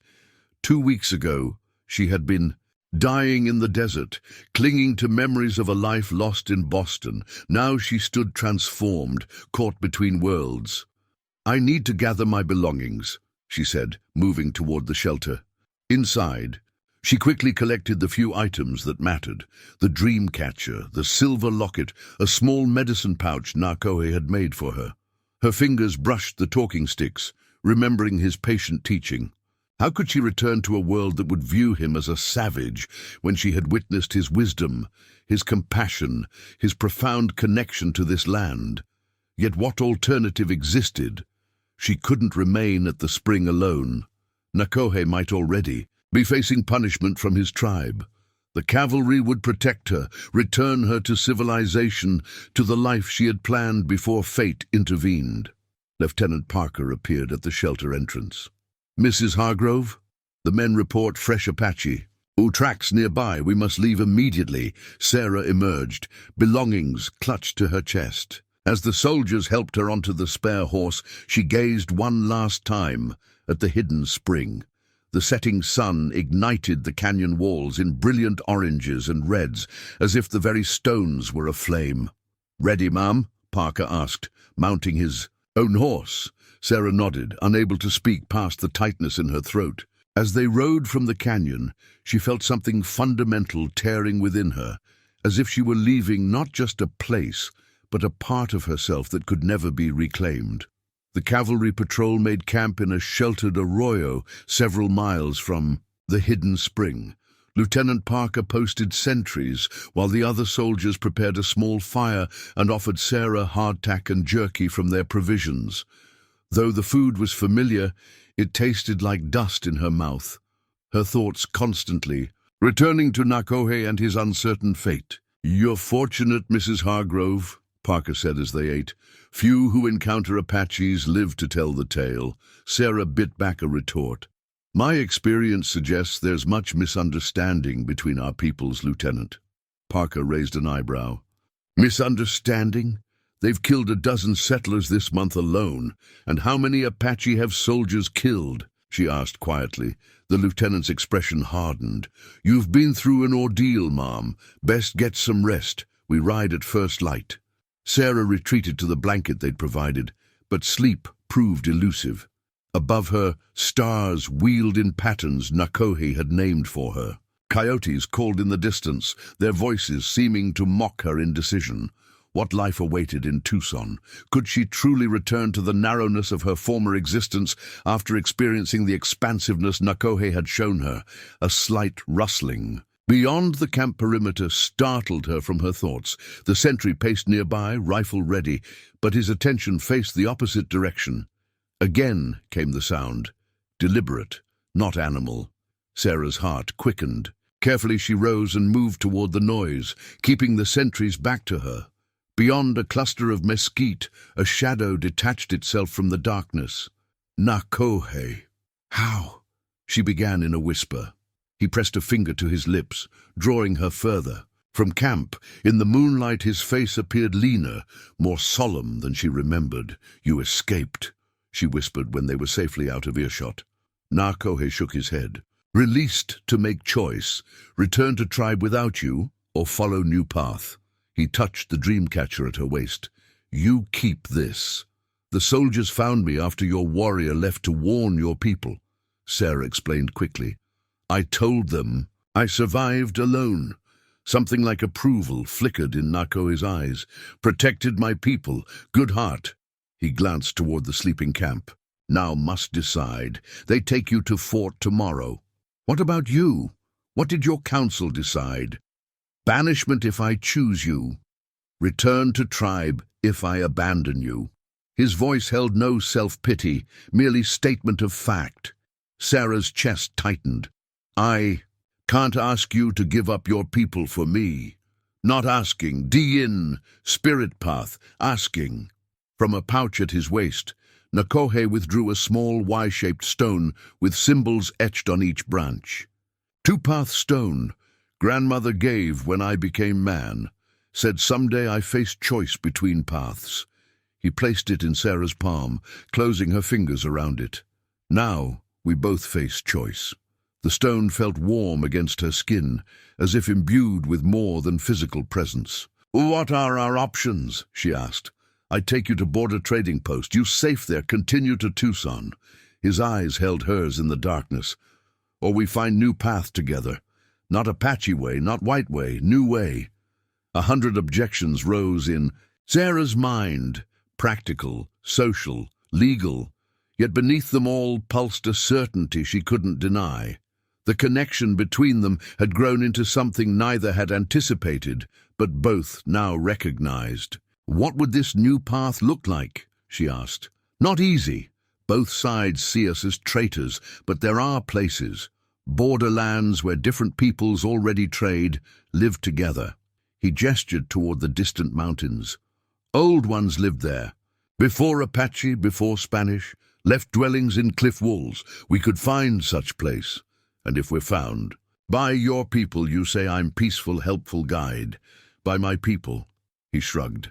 2 weeks ago, she had been dying in the desert, clinging to memories of a life lost in Boston. Now she stood transformed, caught between worlds. "I need to gather my belongings," she said, moving toward the shelter. Inside, she quickly collected the few items that mattered: the dream catcher, the silver locket, a small medicine pouch Nakohe had made for her. Her fingers brushed the talking sticks, remembering his patient teaching. How could she return to a world that would view him as a savage when she had witnessed his wisdom, his compassion, his profound connection to this land? Yet what alternative existed? She couldn't remain at the spring alone. Nakohe might already be facing punishment from his tribe. The cavalry would protect her, return her to civilization, to the life she had planned before fate intervened. Lieutenant Parker appeared at the shelter entrance. "Mrs. Hargrove? The men report fresh Apache. Tracks nearby. We must leave immediately." Sarah emerged, belongings clutched to her chest. As the soldiers helped her onto the spare horse, she gazed one last time at the hidden spring. The setting sun ignited the canyon walls in brilliant oranges and reds, as if the very stones were aflame. "Ready, ma'am?" Parker asked, mounting his own horse. Sarah nodded, unable to speak past the tightness in her throat. As they rode from the canyon, she felt something fundamental tearing within her, as if she were leaving not just a place, but a part of herself that could never be reclaimed. The cavalry patrol made camp in a sheltered arroyo several miles from the hidden spring. Lieutenant Parker posted sentries, while the other soldiers prepared a small fire and offered Sarah hardtack and jerky from their provisions. Though the food was familiar, it tasted like dust in her mouth, her thoughts constantly returning to Nakohe and his uncertain fate. "You're fortunate, Mrs. Hargrove," Parker said as they ate. "Few who encounter Apaches live to tell the tale." Sarah bit back a retort. "My experience suggests there's much misunderstanding between our peoples, Lieutenant." Parker raised an eyebrow. "Misunderstanding? They've killed 12 settlers this month alone. And how many Apache have soldiers killed?" she asked quietly. The lieutenant's expression hardened. "You've been through an ordeal, ma'am. Best get some rest. We ride at first light." Sarah retreated to the blanket they'd provided, but sleep proved elusive. Above her, stars wheeled in patterns Nakohe had named for her. Coyotes called in the distance, their voices seeming to mock her indecision. What life awaited in Tucson? Could she truly return to the narrowness of her former existence after experiencing the expansiveness Nakohe had shown her? A slight rustling beyond the camp perimeter startled her from her thoughts. The sentry paced nearby, rifle ready, but his attention faced the opposite direction. Again came the sound, deliberate, not animal. Sarah's heart quickened. Carefully she rose and moved toward the noise, keeping the sentries back to her. Beyond a cluster of mesquite, a shadow detached itself from the darkness. "Nakohe." "How?" she began in a whisper. He pressed a finger to his lips, drawing her further. From camp, in the moonlight, his face appeared leaner, more solemn than she remembered. "You escaped," she whispered when they were safely out of earshot. Nakohe shook his head. "Released to make choice, return to tribe without you, or follow new path." He touched the dream catcher at her waist. You keep this. The soldiers found me after your warrior left to warn your people, Sarah explained quickly. I told them I survived alone. Something like approval flickered in Nakohe's eyes. Protected my people, good heart. He glanced toward the sleeping camp. Now must decide. They take you to fort tomorrow. What about you? What did your council decide? Banishment if I choose you. Return to tribe if I abandon you. His voice held no self-pity, merely statement of fact. Sarah's chest tightened. I can't ask you to give up your people for me. Not asking, D-in, spirit path, asking. From a pouch at his waist, Nakohe withdrew a small Y-shaped stone with symbols etched on each branch. Two-path stone, grandmother gave when I became man, said someday I faced choice between paths. He placed it in Sarah's palm, closing her fingers around it. Now we both face choice. The stone felt warm against her skin, as if imbued with more than physical presence. What are our options? She asked. I take you to border trading post. You safe there, continue to Tucson. His eyes held hers in the darkness. Or we find new path together. Not Apache way, not white way, new way. 100 objections rose in Sarah's mind, practical, social, legal, yet beneath them all pulsed a certainty she couldn't deny. The connection between them had grown into something neither had anticipated, but both now recognized. What would this new path look like? She asked. Not easy. Both sides see us as traitors, but there are places, borderlands where different peoples already trade, live together. He gestured toward the distant mountains. Old ones lived there. Before Apache, before Spanish, left dwellings in cliff walls. We could find such place. And if we're found, by your people you say I'm peaceful, helpful guide. By my people, he shrugged.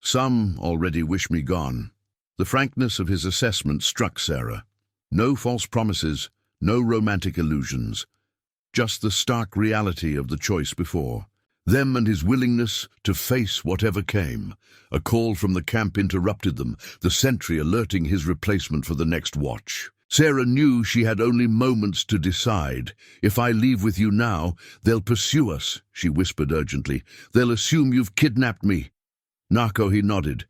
Some already wish me gone. The frankness of his assessment struck Sarah. No false promises, no romantic illusions. Just the stark reality of the choice before. Them and his willingness to face whatever came. A call from the camp interrupted them, the sentry alerting his replacement for the next watch. Sarah knew she had only moments to decide. If I leave with you now, they'll pursue us, she whispered urgently. They'll assume you've kidnapped me. Nakohe nodded.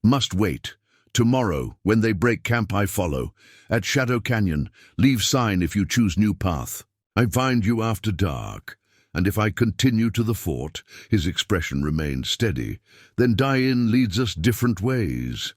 Must wait. Tomorrow, when they break camp, I follow. At Shadow Canyon, leave sign if you choose new path. I find you after dark. And if I continue to the fort, his expression remained steady, then Die-In leads us different ways.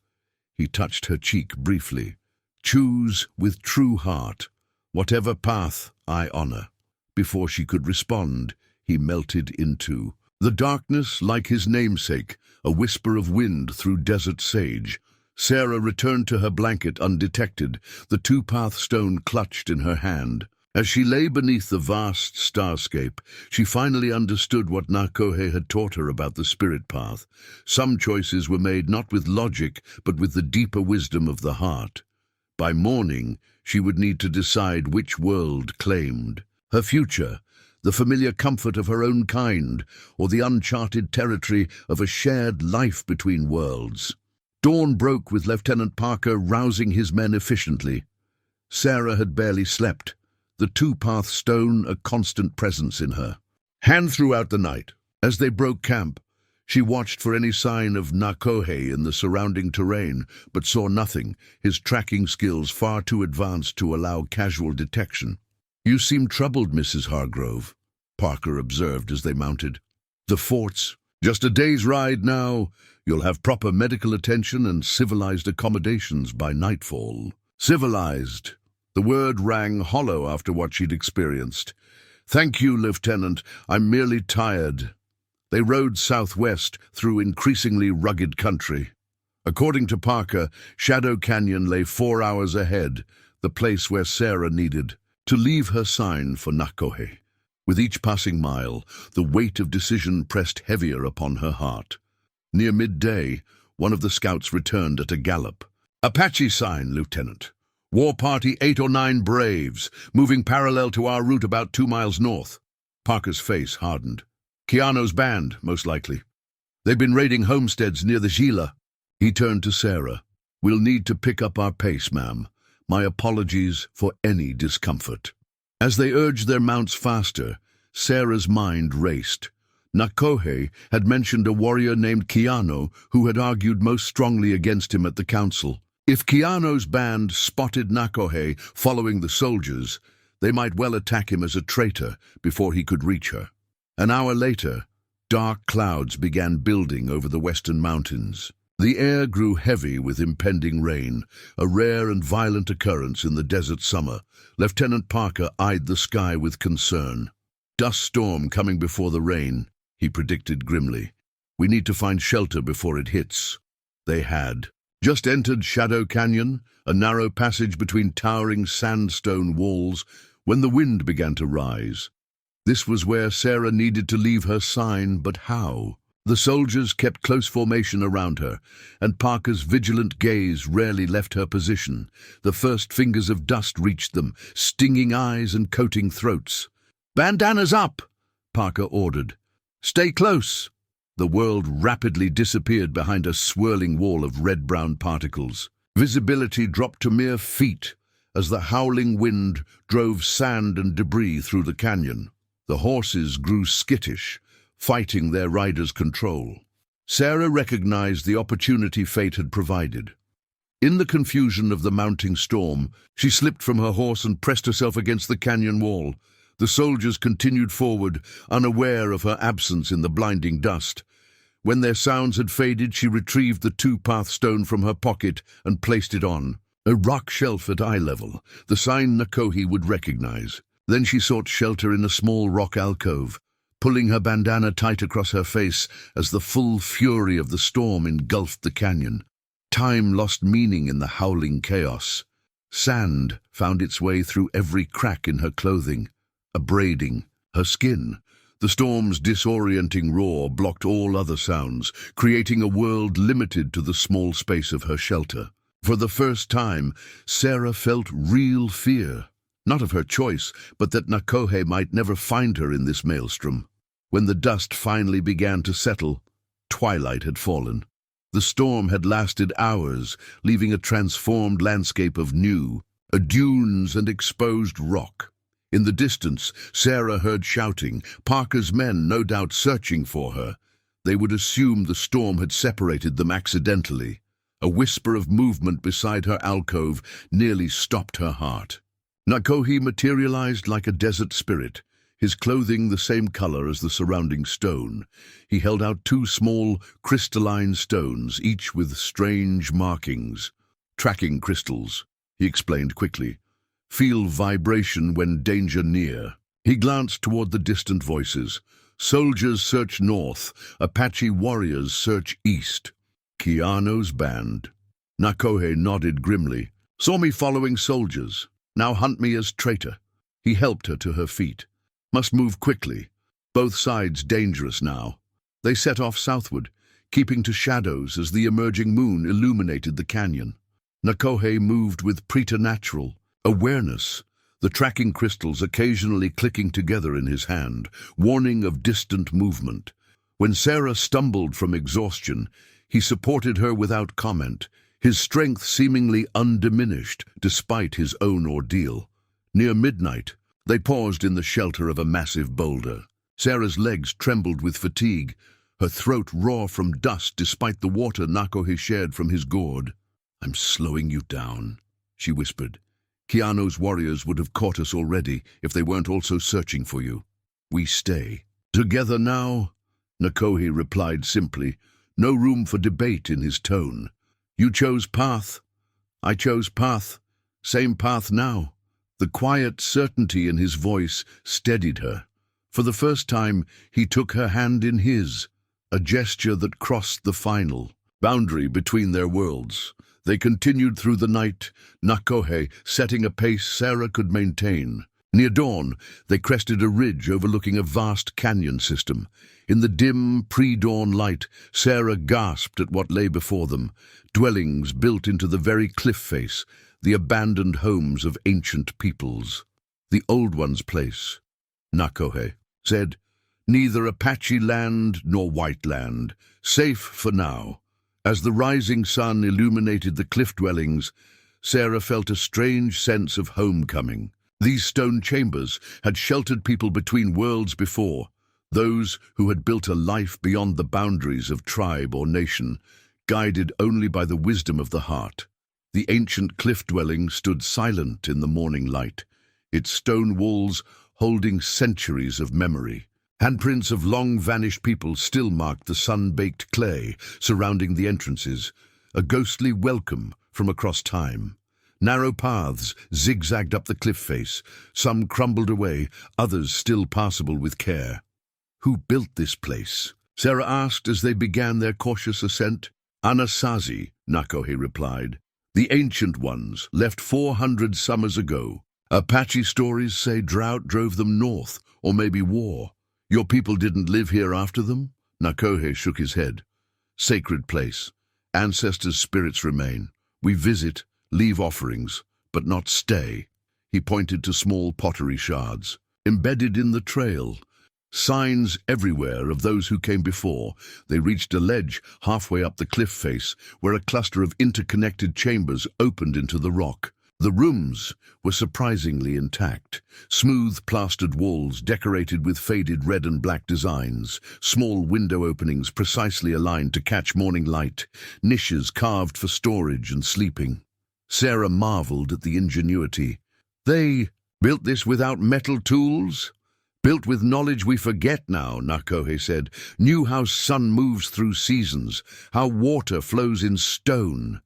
He touched her cheek briefly. Choose with true heart, whatever path I honor. Before she could respond, he melted into the darkness like his namesake, a whisper of wind through desert sage. Sarah returned to her blanket undetected, the two-path stone clutched in her hand. As she lay beneath the vast starscape, she finally understood what Nakohe had taught her about the spirit path. Some choices were made not with logic, but with the deeper wisdom of the heart. By morning, she would need to decide which world claimed her future, the familiar comfort of her own kind, or the uncharted territory of a shared life between worlds. Dawn broke with Lieutenant Parker rousing his men efficiently. Sarah had barely slept, the two-path stone a constant presence in her. And throughout the night, as they broke camp, she watched for any sign of Nakohe in the surrounding terrain, but saw nothing, his tracking skills far too advanced to allow casual detection. You seem troubled, Mrs. Hargrove, Parker observed as they mounted. The fort's just a day's ride now. You'll have proper medical attention and civilized accommodations by nightfall. Civilized. The word rang hollow after what she'd experienced. Thank you, Lieutenant. I'm merely tired. They rode southwest through increasingly rugged country. According to Parker, Shadow Canyon lay 4 hours ahead, the place where Sarah needed to leave her sign for Nakohe. With each passing mile, the weight of decision pressed heavier upon her heart. Near midday, one of the scouts returned at a gallop. Apache sign, Lieutenant. War party 8 or 9 braves, moving parallel to our route about 2 miles north. Parker's face hardened. Keanu's band, most likely. They've been raiding homesteads near the Gila. He turned to Sarah. "We'll need to pick up our pace, ma'am. My apologies for any discomfort." As they urged their mounts faster, Sarah's mind raced. Nakohe had mentioned a warrior named Keanu who had argued most strongly against him at the council. If Keanu's band spotted Nakohe following the soldiers, they might well attack him as a traitor before he could reach her. An hour later, dark clouds began building over the western mountains. The air grew heavy with impending rain, a rare and violent occurrence in the desert summer. Lieutenant Parker eyed the sky with concern. "Dust storm coming before the rain," he predicted grimly. "We need to find shelter before it hits." They had just entered Shadow Canyon, a narrow passage between towering sandstone walls, when the wind began to rise. This was where Sarah needed to leave her sign, but how? The soldiers kept close formation around her, and Parker's vigilant gaze rarely left her position. The first fingers of dust reached them, stinging eyes and coating throats. "Bandanas up!" Parker ordered. "Stay close!" The world rapidly disappeared behind a swirling wall of red-brown particles. Visibility dropped to mere feet as the howling wind drove sand and debris through the canyon. The horses grew skittish, fighting their riders' control. Sarah recognized the opportunity fate had provided. In the confusion of the mounting storm, she slipped from her horse and pressed herself against the canyon wall. The soldiers continued forward, unaware of her absence in the blinding dust. When their sounds had faded, she retrieved the two-path stone from her pocket and placed it on. A rock shelf at eye level, the sign Nakohe would recognize. Then she sought shelter in a small rock alcove, pulling her bandana tight across her face as the full fury of the storm engulfed the canyon. Time lost meaning in the howling chaos. Sand found its way through every crack in her clothing, abrading her skin. The storm's disorienting roar blocked all other sounds, creating a world limited to the small space of her shelter. For the first time, Sarah felt real fear. Not of her choice, but that Nakohe might never find her in this maelstrom. When the dust finally began to settle, twilight had fallen. The storm had lasted hours, leaving a transformed landscape of dunes and exposed rock. In the distance, Sarah heard shouting, Parker's men no doubt searching for her. They would assume the storm had separated them accidentally. A whisper of movement beside her alcove nearly stopped her heart. Nakohe materialized like a desert spirit, his clothing the same color as the surrounding stone. He held out two small, crystalline stones, each with strange markings. "Tracking crystals," he explained quickly. "Feel vibration when danger near." He glanced toward the distant voices. "Soldiers search north, Apache warriors search east." Keanu's band. Nakohe nodded grimly. "Saw me following soldiers. Now hunt me as traitor." He helped her to her feet. "Must move quickly. Both sides dangerous now." They set off southward, keeping to shadows as the emerging moon illuminated the canyon. Nakohe moved with preternatural awareness, the tracking crystals occasionally clicking together in his hand, warning of distant movement. When Sarah stumbled from exhaustion, he supported her without comment, his strength seemingly undiminished despite his own ordeal. Near midnight, they paused in the shelter of a massive boulder. Sarah's legs trembled with fatigue, her throat raw from dust despite the water Nakohe shared from his gourd. "I'm slowing you down," she whispered. "Keanu's warriors would have caught us already if they weren't also searching for you. We stay together now," Nakohe replied simply, no room for debate in his tone. "You chose path. I chose path. Same path now." The quiet certainty in his voice steadied her. For the first time, he took her hand in his, a gesture that crossed the final boundary between their worlds. They continued through the night, Nakohe setting a pace Sarah could maintain. Near dawn, they crested a ridge overlooking a vast canyon system. In the dim, pre-dawn light, Sarah gasped at what lay before them, dwellings built into the very cliff face, the abandoned homes of ancient peoples. "The Old One's place," Nakohe said. "Neither Apache land nor white land. Safe for now. As the rising sun illuminated the cliff dwellings, Sarah felt a strange sense of homecoming. These stone chambers had sheltered people between worlds before, those who had built a life beyond the boundaries of tribe or nation, guided only by the wisdom of the heart. The ancient cliff dwelling stood silent in the morning light, its stone walls holding centuries of memory. Handprints of long-vanished people still marked the sun-baked clay surrounding the entrances, a ghostly welcome from across time. Narrow paths zigzagged up the cliff face, some crumbled away, others still passable with care. "Who built this place?" Sarah asked as they began their cautious ascent. "Anasazi," Nakohe replied. "The ancient ones, left 400 summers ago. Apache stories say drought drove them north, or maybe war. Your people didn't live here after them?" Nakohe shook his head. "Sacred place. Ancestors' spirits remain. We visit, leave offerings, but not stay." He pointed to small pottery shards, embedded in the trail. Signs everywhere of those who came before. They reached a ledge halfway up the cliff face, where a cluster of interconnected chambers opened into the rock. The rooms were surprisingly intact. Smooth plastered walls decorated with faded red and black designs, small window openings precisely aligned to catch morning light, niches carved for storage and sleeping. Sarah marveled at the ingenuity. "They built this without metal tools?" "Built with knowledge we forget now," Nakohe said. "Knew how sun moves through seasons, how water flows in stone."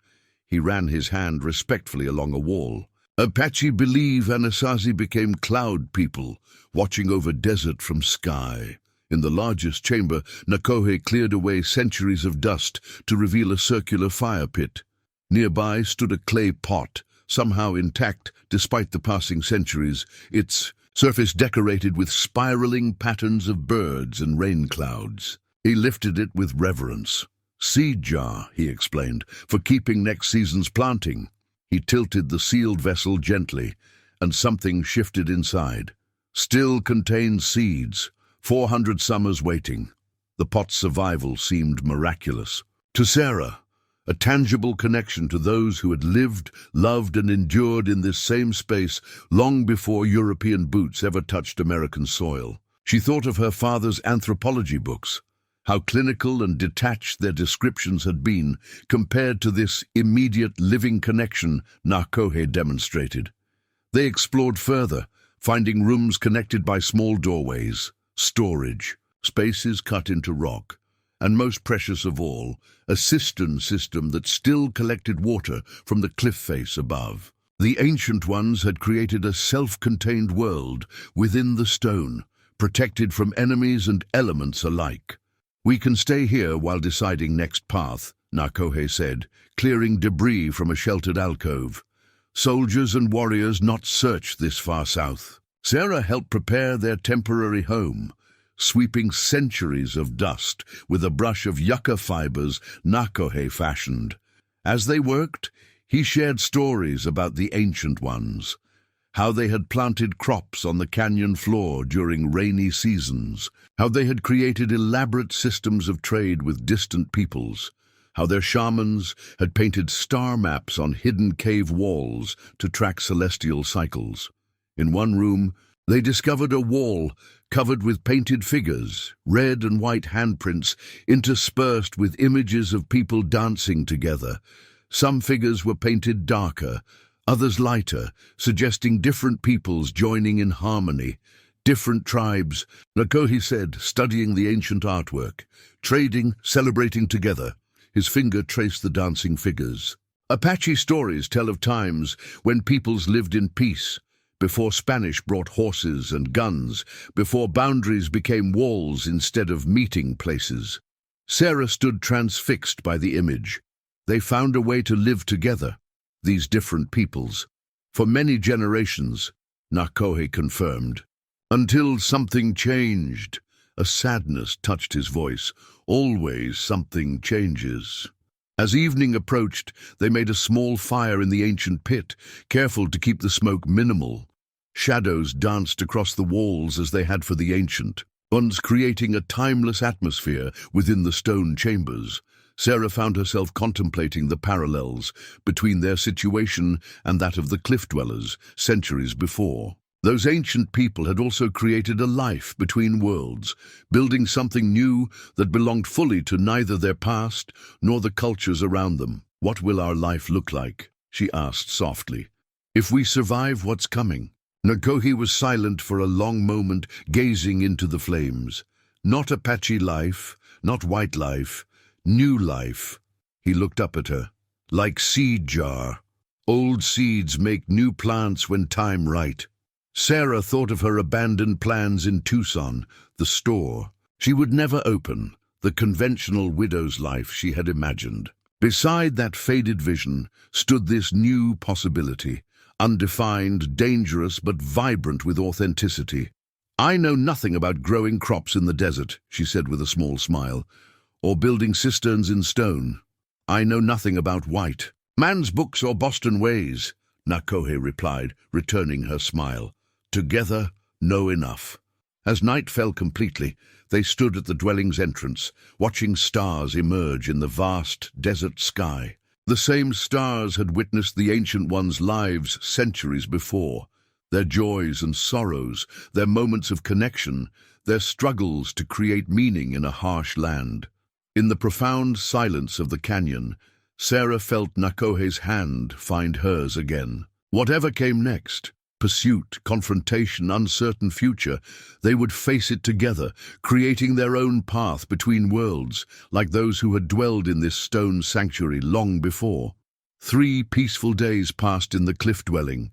He ran his hand respectfully along a wall. "Apache believe Anasazi became cloud people, watching over desert from sky." In the largest chamber, Nakohe cleared away centuries of dust to reveal a circular fire pit. Nearby stood a clay pot, somehow intact despite the passing centuries, its surface decorated with spiraling patterns of birds and rain clouds. He lifted it with reverence. "Seed jar," he explained, "for keeping next season's planting." He tilted the sealed vessel gently, and something shifted inside. Still contained seeds, 400 summers waiting. The pot's survival seemed miraculous. To Sarah, a tangible connection to those who had lived, loved, and endured in this same space long before European boots ever touched American soil. She thought of her father's anthropology books, how clinical and detached their descriptions had been compared to this immediate living connection Nakohe demonstrated. They explored further, finding rooms connected by small doorways, storage, spaces cut into rock, and most precious of all, a cistern system that still collected water from the cliff face above. The ancient ones had created a self-contained world within the stone, protected from enemies and elements alike. "We can stay here while deciding next path," Nakohe said, clearing debris from a sheltered alcove. "Soldiers and warriors not search this far south." Sarah helped prepare their temporary home, sweeping centuries of dust with a brush of yucca fibers Nakohe fashioned. As they worked, he shared stories about the ancient ones, how they had planted crops on the canyon floor during rainy seasons, how they had created elaborate systems of trade with distant peoples, how their shamans had painted star maps on hidden cave walls to track celestial cycles. In one room, they discovered a wall covered with painted figures, red and white handprints interspersed with images of people dancing together. Some figures were painted darker, others lighter, suggesting different peoples joining in harmony. Different tribes, Nakohe said, studying the ancient artwork, trading, celebrating together. His finger traced the dancing figures. Apache stories tell of times when peoples lived in peace, before Spanish brought horses and guns, before boundaries became walls instead of meeting places. Sarah stood transfixed by the image. They found a way to live together, these different peoples, for many generations, Nakohe confirmed. Until something changed. A sadness touched his voice. Always something changes. As evening approached, they made a small fire in the ancient pit, careful to keep the smoke minimal. Shadows danced across the walls as they had for the ancient ones, creating a timeless atmosphere within the stone chambers. Sarah found herself contemplating the parallels between their situation and that of the cliff dwellers centuries before. Those ancient people had also created a life between worlds, building something new that belonged fully to neither their past nor the cultures around them. "What will our life look like?" she asked softly. "If we survive what's coming?" Nakohe was silent for a long moment, gazing into the flames. Not Apache life, not white life, new life. He looked up at her. "Like seed jar. Old seeds make new plants when time right." Sarah thought of her abandoned plans in Tucson, the store. She would never open the conventional widow's life she had imagined. Beside that faded vision stood this new possibility, undefined, dangerous, but vibrant with authenticity. "I know nothing about growing crops in the desert," she said with a small smile, "or building cisterns in stone. I know nothing about white man's books or Boston ways," Nakohe replied, returning her smile. "Together, know enough." As night fell completely, they stood at the dwelling's entrance, watching stars emerge in the vast desert sky. The same stars had witnessed the Ancient One's lives centuries before, their joys and sorrows, their moments of connection, their struggles to create meaning in a harsh land. In the profound silence of the canyon, Sarah felt Nakohe's hand find hers again. Whatever came next, pursuit, confrontation, uncertain future, they would face it together, creating their own path between worlds, like those who had dwelled in this stone sanctuary long before. 3 peaceful days passed in the cliff dwelling.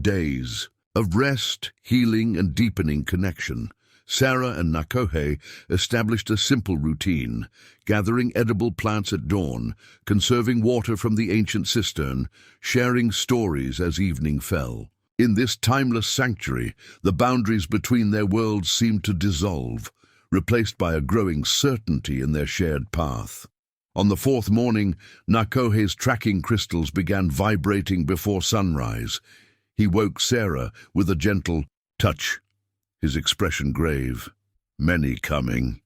Days of rest, healing, and deepening connection. Sarah and Nakohe established a simple routine, gathering edible plants at dawn, conserving water from the ancient cistern, sharing stories as evening fell. In this timeless sanctuary, the boundaries between their worlds seemed to dissolve, replaced by a growing certainty in their shared path. On the 4th morning, Nakohe's tracking crystals began vibrating before sunrise. He woke Sarah with a gentle touch, his expression grave. "Many coming,"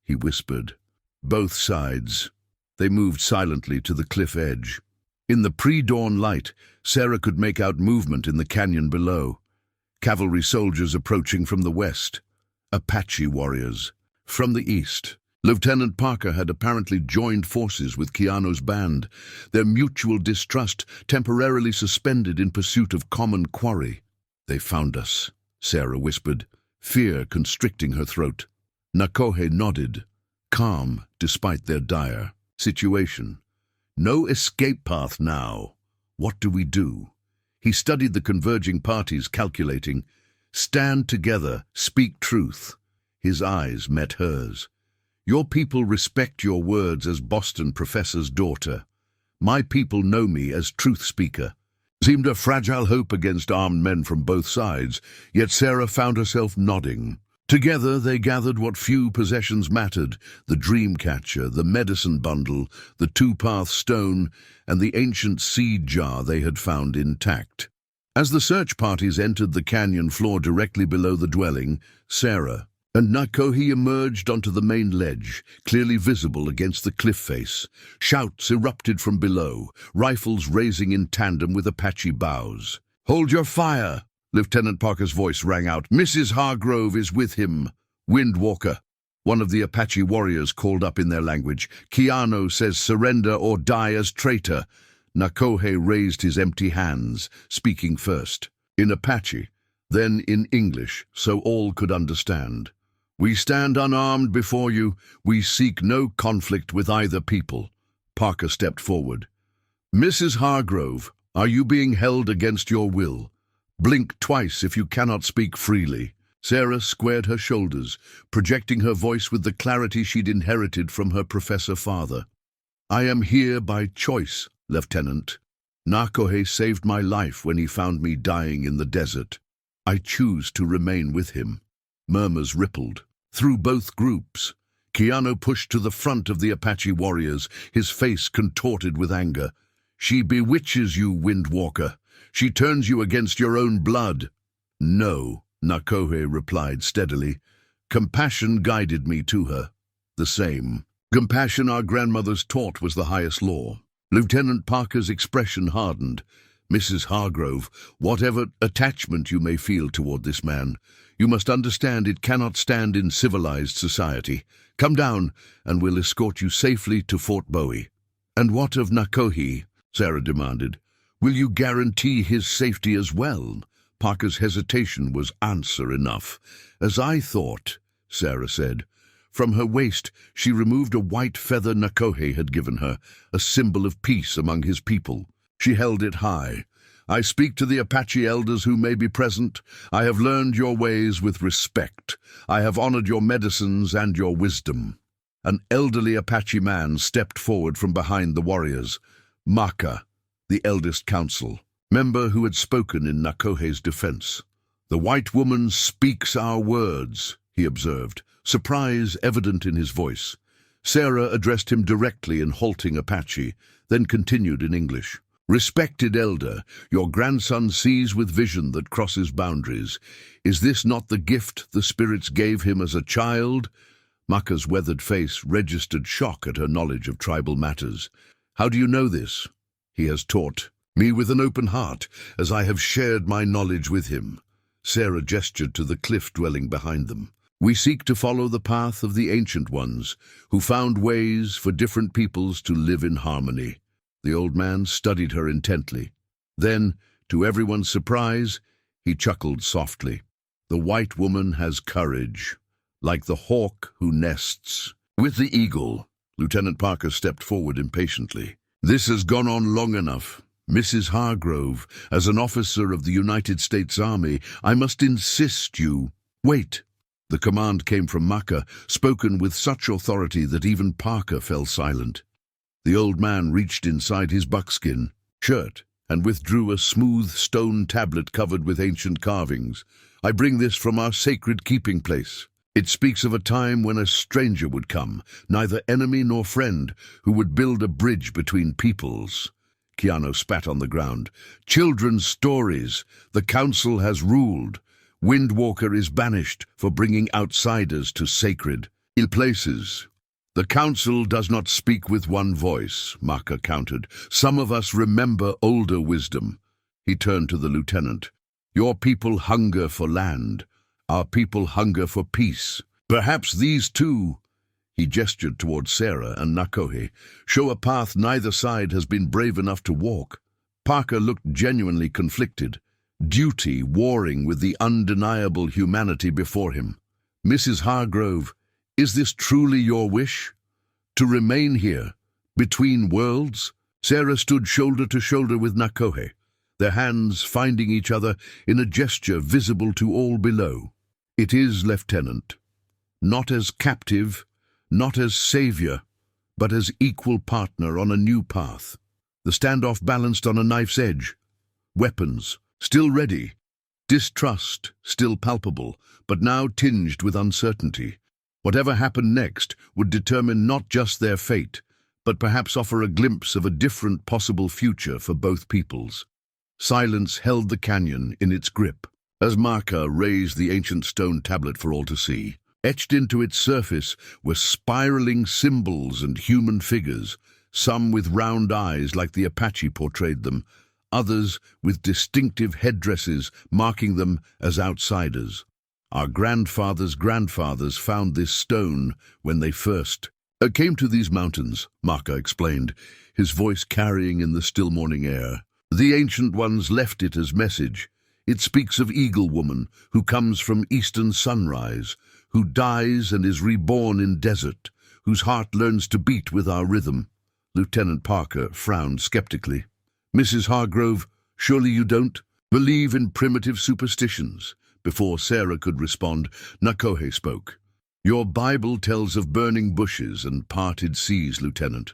he whispered. "Both sides." They moved silently to the cliff edge. In the pre-dawn light, Sarah could make out movement in the canyon below. Cavalry soldiers approaching from the west. Apache warriors. From the east, Lieutenant Parker had apparently joined forces with Keanu's band, their mutual distrust temporarily suspended in pursuit of common quarry. "They found us," Sarah whispered, fear constricting her throat. Nakohe nodded, calm despite their dire situation. "No escape path now. What do we do?" He studied the converging parties, calculating. "Stand together, speak truth." His eyes met hers. "Your people respect your words as Boston professor's daughter. My people know me as truth speaker." Seemed a fragile hope against armed men from both sides, yet Sarah found herself nodding. Together they gathered what few possessions mattered, the dream catcher, the medicine bundle, the 2-path stone, and the ancient seed jar they had found intact. As the search parties entered the canyon floor directly below the dwelling, Sarah and Nakohe emerged onto the main ledge, clearly visible against the cliff face. Shouts erupted from below, rifles raising in tandem with Apache bows. "Hold your fire!" Lieutenant Parker's voice rang out. "Mrs. Hargrove is with him." "Windwalker," one of the Apache warriors called up in their language. "Keanu says surrender or die as traitor." Nakohe raised his empty hands, speaking first in Apache, then in English, so all could understand. "We stand unarmed before you. We seek no conflict with either people." Parker stepped forward. "Mrs. Hargrove, are you being held against your will? Blink twice if you cannot speak freely." Sarah squared her shoulders, projecting her voice with the clarity she'd inherited from her professor father. "I am here by choice, Lieutenant. Nakohe saved my life when he found me dying in the desert. I choose to remain with him." Murmurs rippled through both groups. Keanu pushed to the front of the Apache warriors, his face contorted with anger. "She bewitches you, Windwalker. She turns you against your own blood." "No," Nakohe replied steadily. "Compassion guided me to her." "The same." Compassion our grandmothers taught was the highest law. Lieutenant Parker's expression hardened. Mrs. Hargrove, whatever attachment you may feel toward this man, you must understand it cannot stand in civilized society. Come down, and we'll escort you safely to Fort Bowie. And what of Nakohe? Sarah demanded. Will you guarantee his safety as well? Parker's hesitation was answer enough. As I thought, Sarah said. From her waist, she removed a white feather Nakohe had given her, a symbol of peace among his people. She held it high. I speak to the Apache elders who may be present. I have learned your ways with respect. I have honored your medicines and your wisdom. An elderly Apache man stepped forward from behind the warriors. Maka, the eldest council, member who had spoken in Nakohe's defense. The white woman speaks our words, he observed, surprise evident in his voice. Sarah addressed him directly in halting Apache, then continued in English. Respected elder, your grandson sees with vision that crosses boundaries. Is this not the gift the spirits gave him as a child? Maka's weathered face registered shock at her knowledge of tribal matters. How do you know this? He has taught me with an open heart, as I have shared my knowledge with him. Sarah gestured to the cliff dwelling behind them. We seek to follow the path of the ancient ones, who found ways for different peoples to live in harmony. The old man studied her intently. Then, to everyone's surprise, he chuckled softly. The white woman has courage, like the hawk who nests with the eagle. Lieutenant Parker stepped forward impatiently. This has gone on long enough. Mrs. Hargrove, as an officer of the United States Army, I must insist you... Wait. The command came from Maka, spoken with such authority that even Parker fell silent. The old man reached inside his buckskin shirt and withdrew a smooth stone tablet covered with ancient carvings. I bring this from our sacred keeping place. It speaks of a time when a stranger would come, neither enemy nor friend, who would build a bridge between peoples. Keanu spat on the ground. Children's stories. The council has ruled. Windwalker is banished for bringing outsiders to sacred places. The council does not speak with one voice, Maka countered. Some of us remember older wisdom. He turned to the lieutenant. Your people hunger for land. Our people hunger for peace. Perhaps these two, he gestured toward Sarah and Nakohe, show a path neither side has been brave enough to walk. Parker looked genuinely conflicted. Duty warring with the undeniable humanity before him. Mrs. Hargrove, is this truly your wish? To remain here, between worlds? Sarah stood shoulder to shoulder with Nakohe, their hands finding each other in a gesture visible to all below. It is, Lieutenant. Not as captive, not as savior, but as equal partner on a new path. The standoff balanced on a knife's edge. Weapons, still ready. Distrust, still palpable, but now tinged with uncertainty. Whatever happened next would determine not just their fate, but perhaps offer a glimpse of a different possible future for both peoples. Silence held the canyon in its grip, as Maka raised the ancient stone tablet for all to see. Etched into its surface were spiraling symbols and human figures, some with round eyes like the Apache portrayed them, others with distinctive headdresses marking them as outsiders. Our grandfathers' grandfathers found this stone when they first came to these mountains, Maka explained, his voice carrying in the still morning air. The ancient ones left it as message. It speaks of Eagle Woman, who comes from eastern sunrise, who dies and is reborn in desert, whose heart learns to beat with our rhythm. Lieutenant Parker frowned skeptically. Mrs. Hargrove, surely you don't believe in primitive superstitions? Before Sarah could respond, Nakohe spoke. Your Bible tells of burning bushes and parted seas, Lieutenant.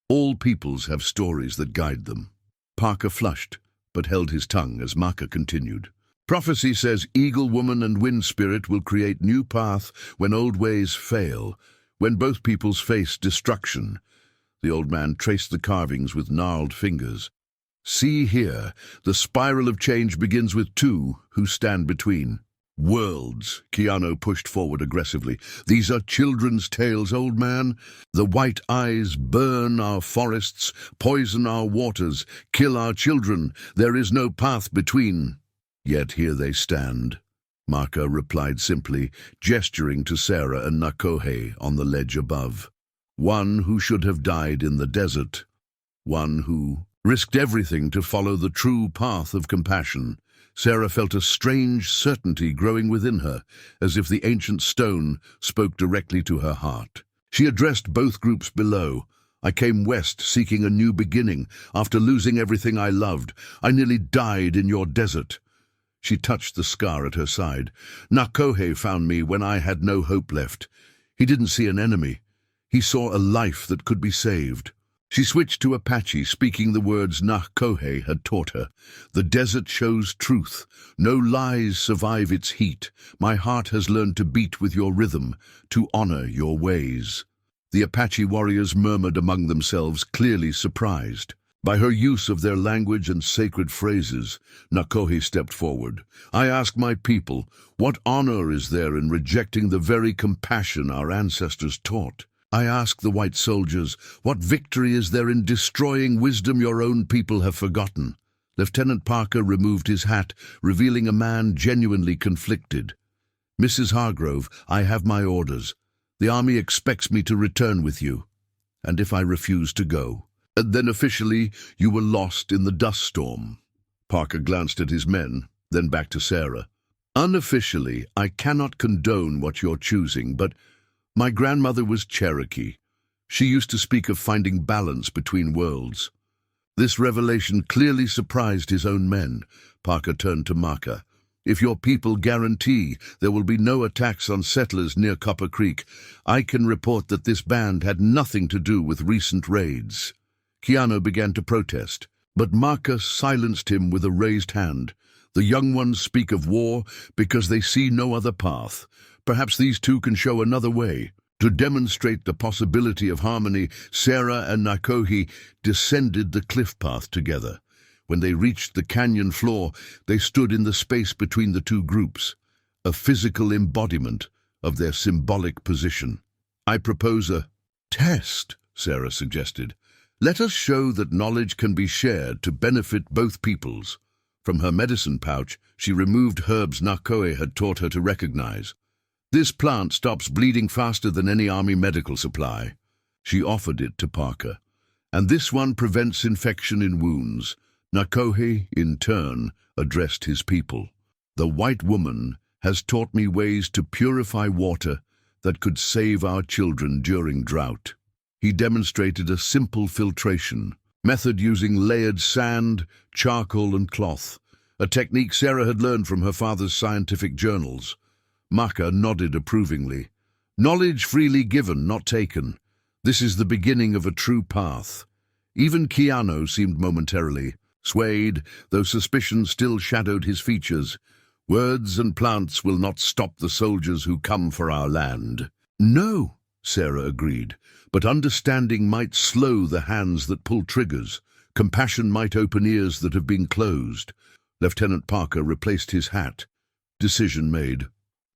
All peoples have stories that guide them. Parker flushed, but held his tongue as Maka continued. Prophecy says Eagle Woman and Wind Spirit will create new path when old ways fail, when both peoples face destruction. The old man traced the carvings with gnarled fingers. See here, the spiral of change begins with two who stand between. Worlds, Keanu pushed forward aggressively. These are children's tales, old man. The white eyes burn our forests, poison our waters, kill our children. There is no path between. Yet here they stand. Maka replied simply, gesturing to Sarah and Nakohe on the ledge above. One who should have died in the desert. One who risked everything to follow the true path of compassion. Sarah felt a strange certainty growing within her, as if the ancient stone spoke directly to her heart. She addressed both groups below. I came west seeking a new beginning. After losing everything I loved, I nearly died in your desert. She touched the scar at her side. Nakohe found me when I had no hope left. He didn't see an enemy. He saw a life that could be saved. She switched to Apache, speaking the words Nakohe had taught her. The desert shows truth. No lies survive its heat. My heart has learned to beat with your rhythm, to honor your ways. The Apache warriors murmured among themselves, clearly surprised. By her use of their language and sacred phrases, Nakohe stepped forward. I ask my people, what honor is there in rejecting the very compassion our ancestors taught? I ask the white soldiers, what victory is there in destroying wisdom your own people have forgotten? Lieutenant Parker removed his hat, revealing a man genuinely conflicted. Mrs. Hargrove, I have my orders. The army expects me to return with you. And if I refuse to go? Then officially, you were lost in the dust storm. Parker glanced at his men, then back to Sarah. Unofficially, I cannot condone what you're choosing, but my grandmother was Cherokee. She used to speak of finding balance between worlds. This revelation clearly surprised his own men. Parker turned to Maka. If your people guarantee there will be no attacks on settlers near Copper Creek, I can report that this band had nothing to do with recent raids. Keanu began to protest, but Maka silenced him with a raised hand. The young ones speak of war because they see no other path. Perhaps these two can show another way. To demonstrate the possibility of harmony, Sarah and Nakohe descended the cliff path together. When they reached the canyon floor, they stood in the space between the two groups, a physical embodiment of their symbolic position. I propose a test, Sarah suggested. Let us show that knowledge can be shared to benefit both peoples. From her medicine pouch, she removed herbs Nakohe had taught her to recognize. This plant stops bleeding faster than any army medical supply. She offered it to Parker. And this one prevents infection in wounds. Nakohe, in turn, addressed his people. The white woman has taught me ways to purify water that could save our children during drought. He demonstrated a simple filtration method using layered sand, charcoal and cloth, a technique Sarah had learned from her father's scientific journals. Maka nodded approvingly. Knowledge freely given, not taken. This is the beginning of a true path. Even Keanu seemed momentarily swayed, though suspicion still shadowed his features. Words and plants will not stop the soldiers who come for our land. No, Sarah agreed, but understanding might slow the hands that pull triggers. Compassion might open ears that have been closed. Lieutenant Parker replaced his hat. Decision made.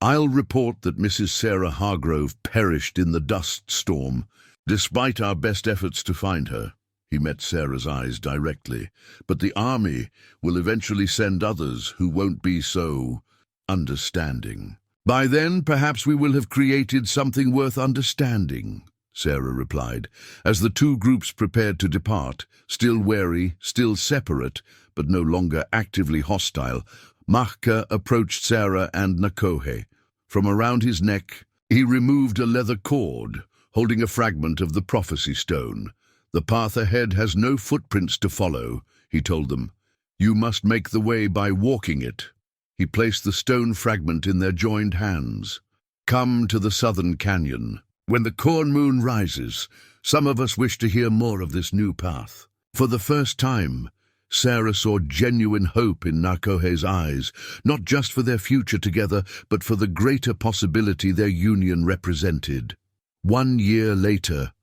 I'll report that Mrs. Sarah Hargrove perished in the dust storm, despite our best efforts to find her. He met Sarah's eyes directly. But the army will eventually send others who won't be so understanding. By then, perhaps we will have created something worth understanding, Sarah replied, as the two groups prepared to depart, still wary, still separate, but no longer actively hostile. Maka approached Sarah and Nakohe. From around his neck, he removed a leather cord, holding a fragment of the prophecy stone. The path ahead has no footprints to follow, he told them. You must make the way by walking it. He placed the stone fragment in their joined hands. Come to the southern canyon. When the corn moon rises, some of us wish to hear more of this new path. For the first time, Sarah saw genuine hope in Nakohe's eyes, not just for their future together, but for the greater possibility their union represented. 1 year later,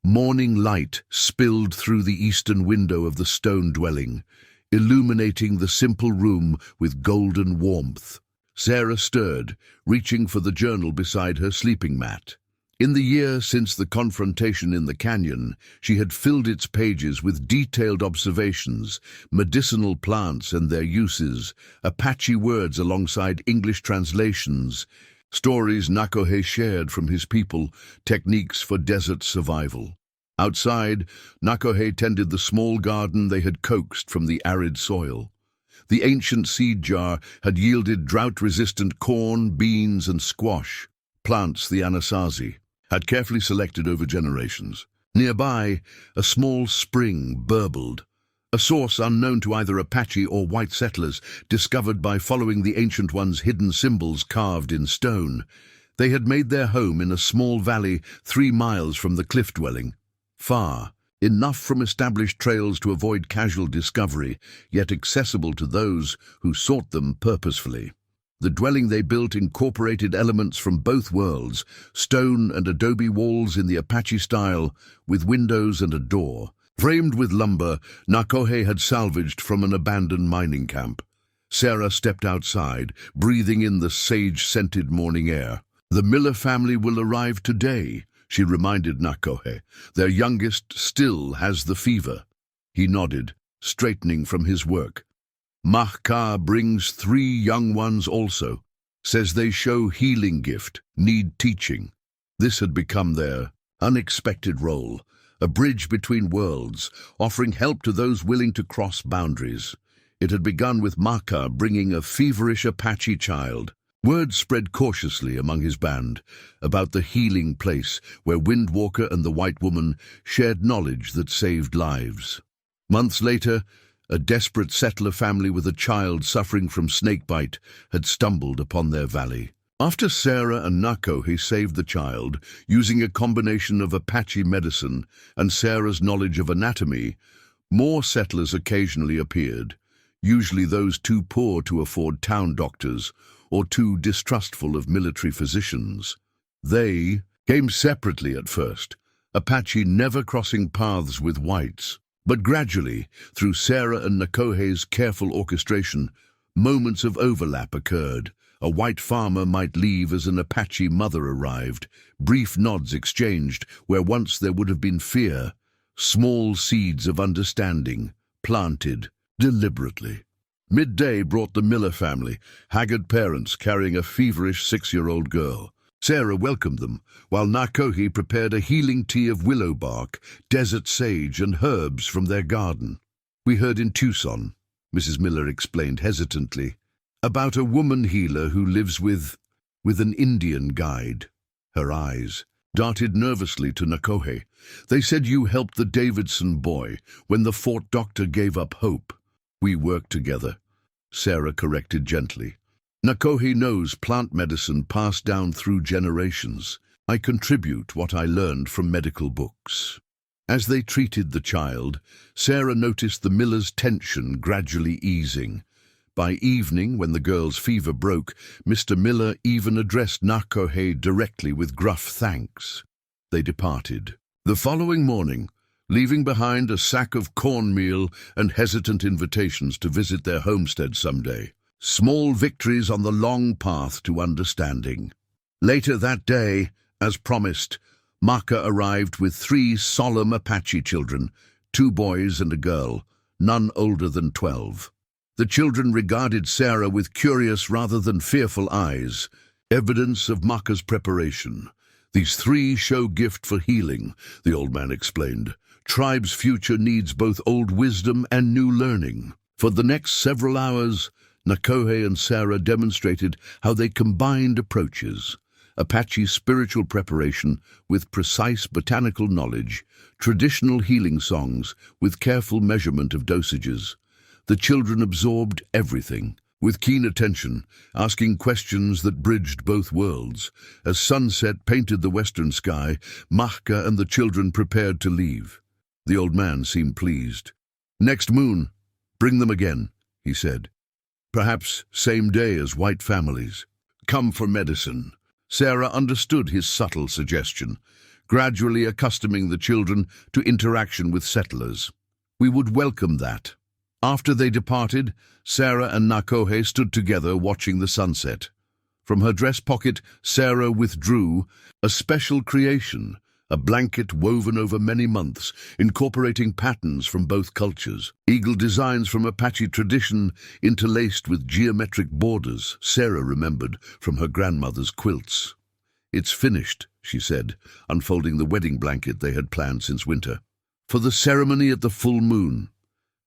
morning light spilled through the eastern window of the stone dwelling, illuminating the simple room with golden warmth. Sarah stirred, reaching for the journal beside her sleeping mat. In the year since the confrontation in the canyon, she had filled its pages with detailed observations, medicinal plants and their uses, Apache words alongside English translations, stories Nakohe shared from his people, techniques for desert survival. Outside, Nakohe tended the small garden they had coaxed from the arid soil. The ancient seed jar had yielded drought-resistant corn, beans, and squash, plants the Anasazi had carefully selected over generations. Nearby, a small spring burbled, a source unknown to either Apache or white settlers, discovered by following the Ancient One's hidden symbols carved in stone. They had made their home in a small valley 3 miles from the cliff dwelling. Far, enough from established trails to avoid casual discovery, yet accessible to those who sought them purposefully. The dwelling they built incorporated elements from both worlds, stone and adobe walls in the Apache style, with windows and a door. Framed with lumber, Nakohe had salvaged from an abandoned mining camp. Sarah stepped outside, breathing in the sage-scented morning air. "The Miller family will arrive today," she reminded Nakohe. "Their youngest still has the fever." He nodded, straightening from his work. "Mahka brings 3 young ones also. Says they show healing gift, need teaching." This had become their unexpected role, a bridge between worlds, offering help to those willing to cross boundaries. It had begun with Mahka bringing a feverish Apache child. Word spread cautiously among his band about the healing place where Windwalker and the White Woman shared knowledge that saved lives. Months later, a desperate settler family with a child suffering from snakebite had stumbled upon their valley. After Sarah and Nakohe saved the child, using a combination of Apache medicine and Sarah's knowledge of anatomy, more settlers occasionally appeared, usually those too poor to afford town doctors or too distrustful of military physicians. They came separately at first, Apache never crossing paths with whites. But gradually, through Sarah and Nakohe's careful orchestration, moments of overlap occurred. A white farmer might leave as an Apache mother arrived, brief nods exchanged where once there would have been fear, small seeds of understanding, planted deliberately. Midday brought the Miller family, haggard parents carrying a feverish 6-year-old girl. Sarah welcomed them, while Nakohe prepared a healing tea of willow bark, desert sage, and herbs from their garden. "We heard in Tucson," Mrs. Miller explained hesitantly, "about a woman healer who lives with an Indian guide." Her eyes darted nervously to Nakohe. "They said you helped the Davidson boy when the fort doctor gave up hope." "We worked together," Sarah corrected gently. "Nakohe knows plant medicine passed down through generations. I contribute what I learned from medical books." As they treated the child, Sarah noticed the Miller's tension gradually easing. By evening, when the girl's fever broke, Mr. Miller even addressed Nakohe directly with gruff thanks. They departed. The following morning, leaving behind a sack of cornmeal and hesitant invitations to visit their homestead someday. Small victories on the long path to understanding. Later that day, as promised, Mahka arrived with 3 solemn Apache children, 2 boys and a girl, none older than 12. The children regarded Sarah with curious rather than fearful eyes, evidence of Mahka's preparation. "These 3 show gift for healing," the old man explained. "Tribe's future needs both old wisdom and new learning." For the next several hours, Nakohe and Sarah demonstrated how they combined approaches: Apache spiritual preparation with precise botanical knowledge, traditional healing songs with careful measurement of dosages. The children absorbed everything, with keen attention, asking questions that bridged both worlds. As sunset painted the western sky, Mahka and the children prepared to leave. The old man seemed pleased. "Next moon, bring them again," he said. "Perhaps same day as white families. Come for medicine." Sarah understood his subtle suggestion, gradually accustoming the children to interaction with settlers. "We would welcome that," After they departed, Sarah and Nakohe stood together watching the sunset. From her dress pocket, Sarah withdrew a special creation, a blanket woven over many months, incorporating patterns from both cultures. Eagle designs from Apache tradition interlaced with geometric borders, Sarah remembered from her grandmother's quilts. "It's finished," she said, unfolding the wedding blanket they had planned since winter. For the ceremony at the full moon,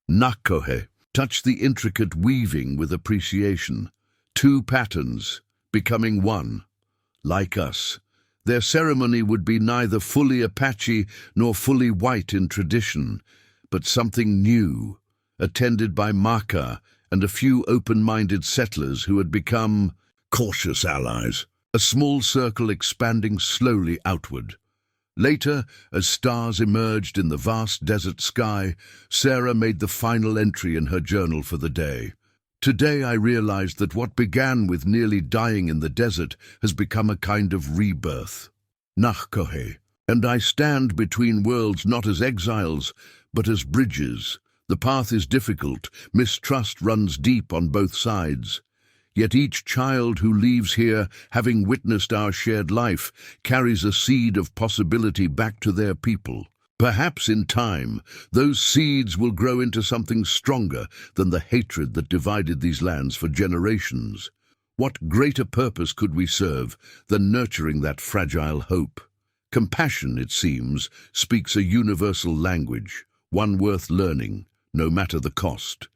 Nakohe touched the intricate weaving with appreciation. Two patterns, becoming one. Like us, their ceremony would be neither fully Apache nor fully white in tradition, but something new, attended by Maka and a few open-minded settlers who had become cautious allies, a small circle expanding slowly outward. Later, as stars emerged in the vast desert sky, Sarah made the final entry in her journal for the day. "Today I realized that what began with nearly dying in the desert has become a kind of rebirth. Nakohe, and I stand between worlds not as exiles, but as bridges. The path is difficult, mistrust runs deep on both sides. Yet each child who leaves here, having witnessed our shared life, carries a seed of possibility back to their people. Perhaps in time, those seeds will grow into something stronger than the hatred that divided these lands for generations. What greater purpose could we serve than nurturing that fragile hope? Compassion, it seems, speaks a universal language, one worth learning, no matter the cost."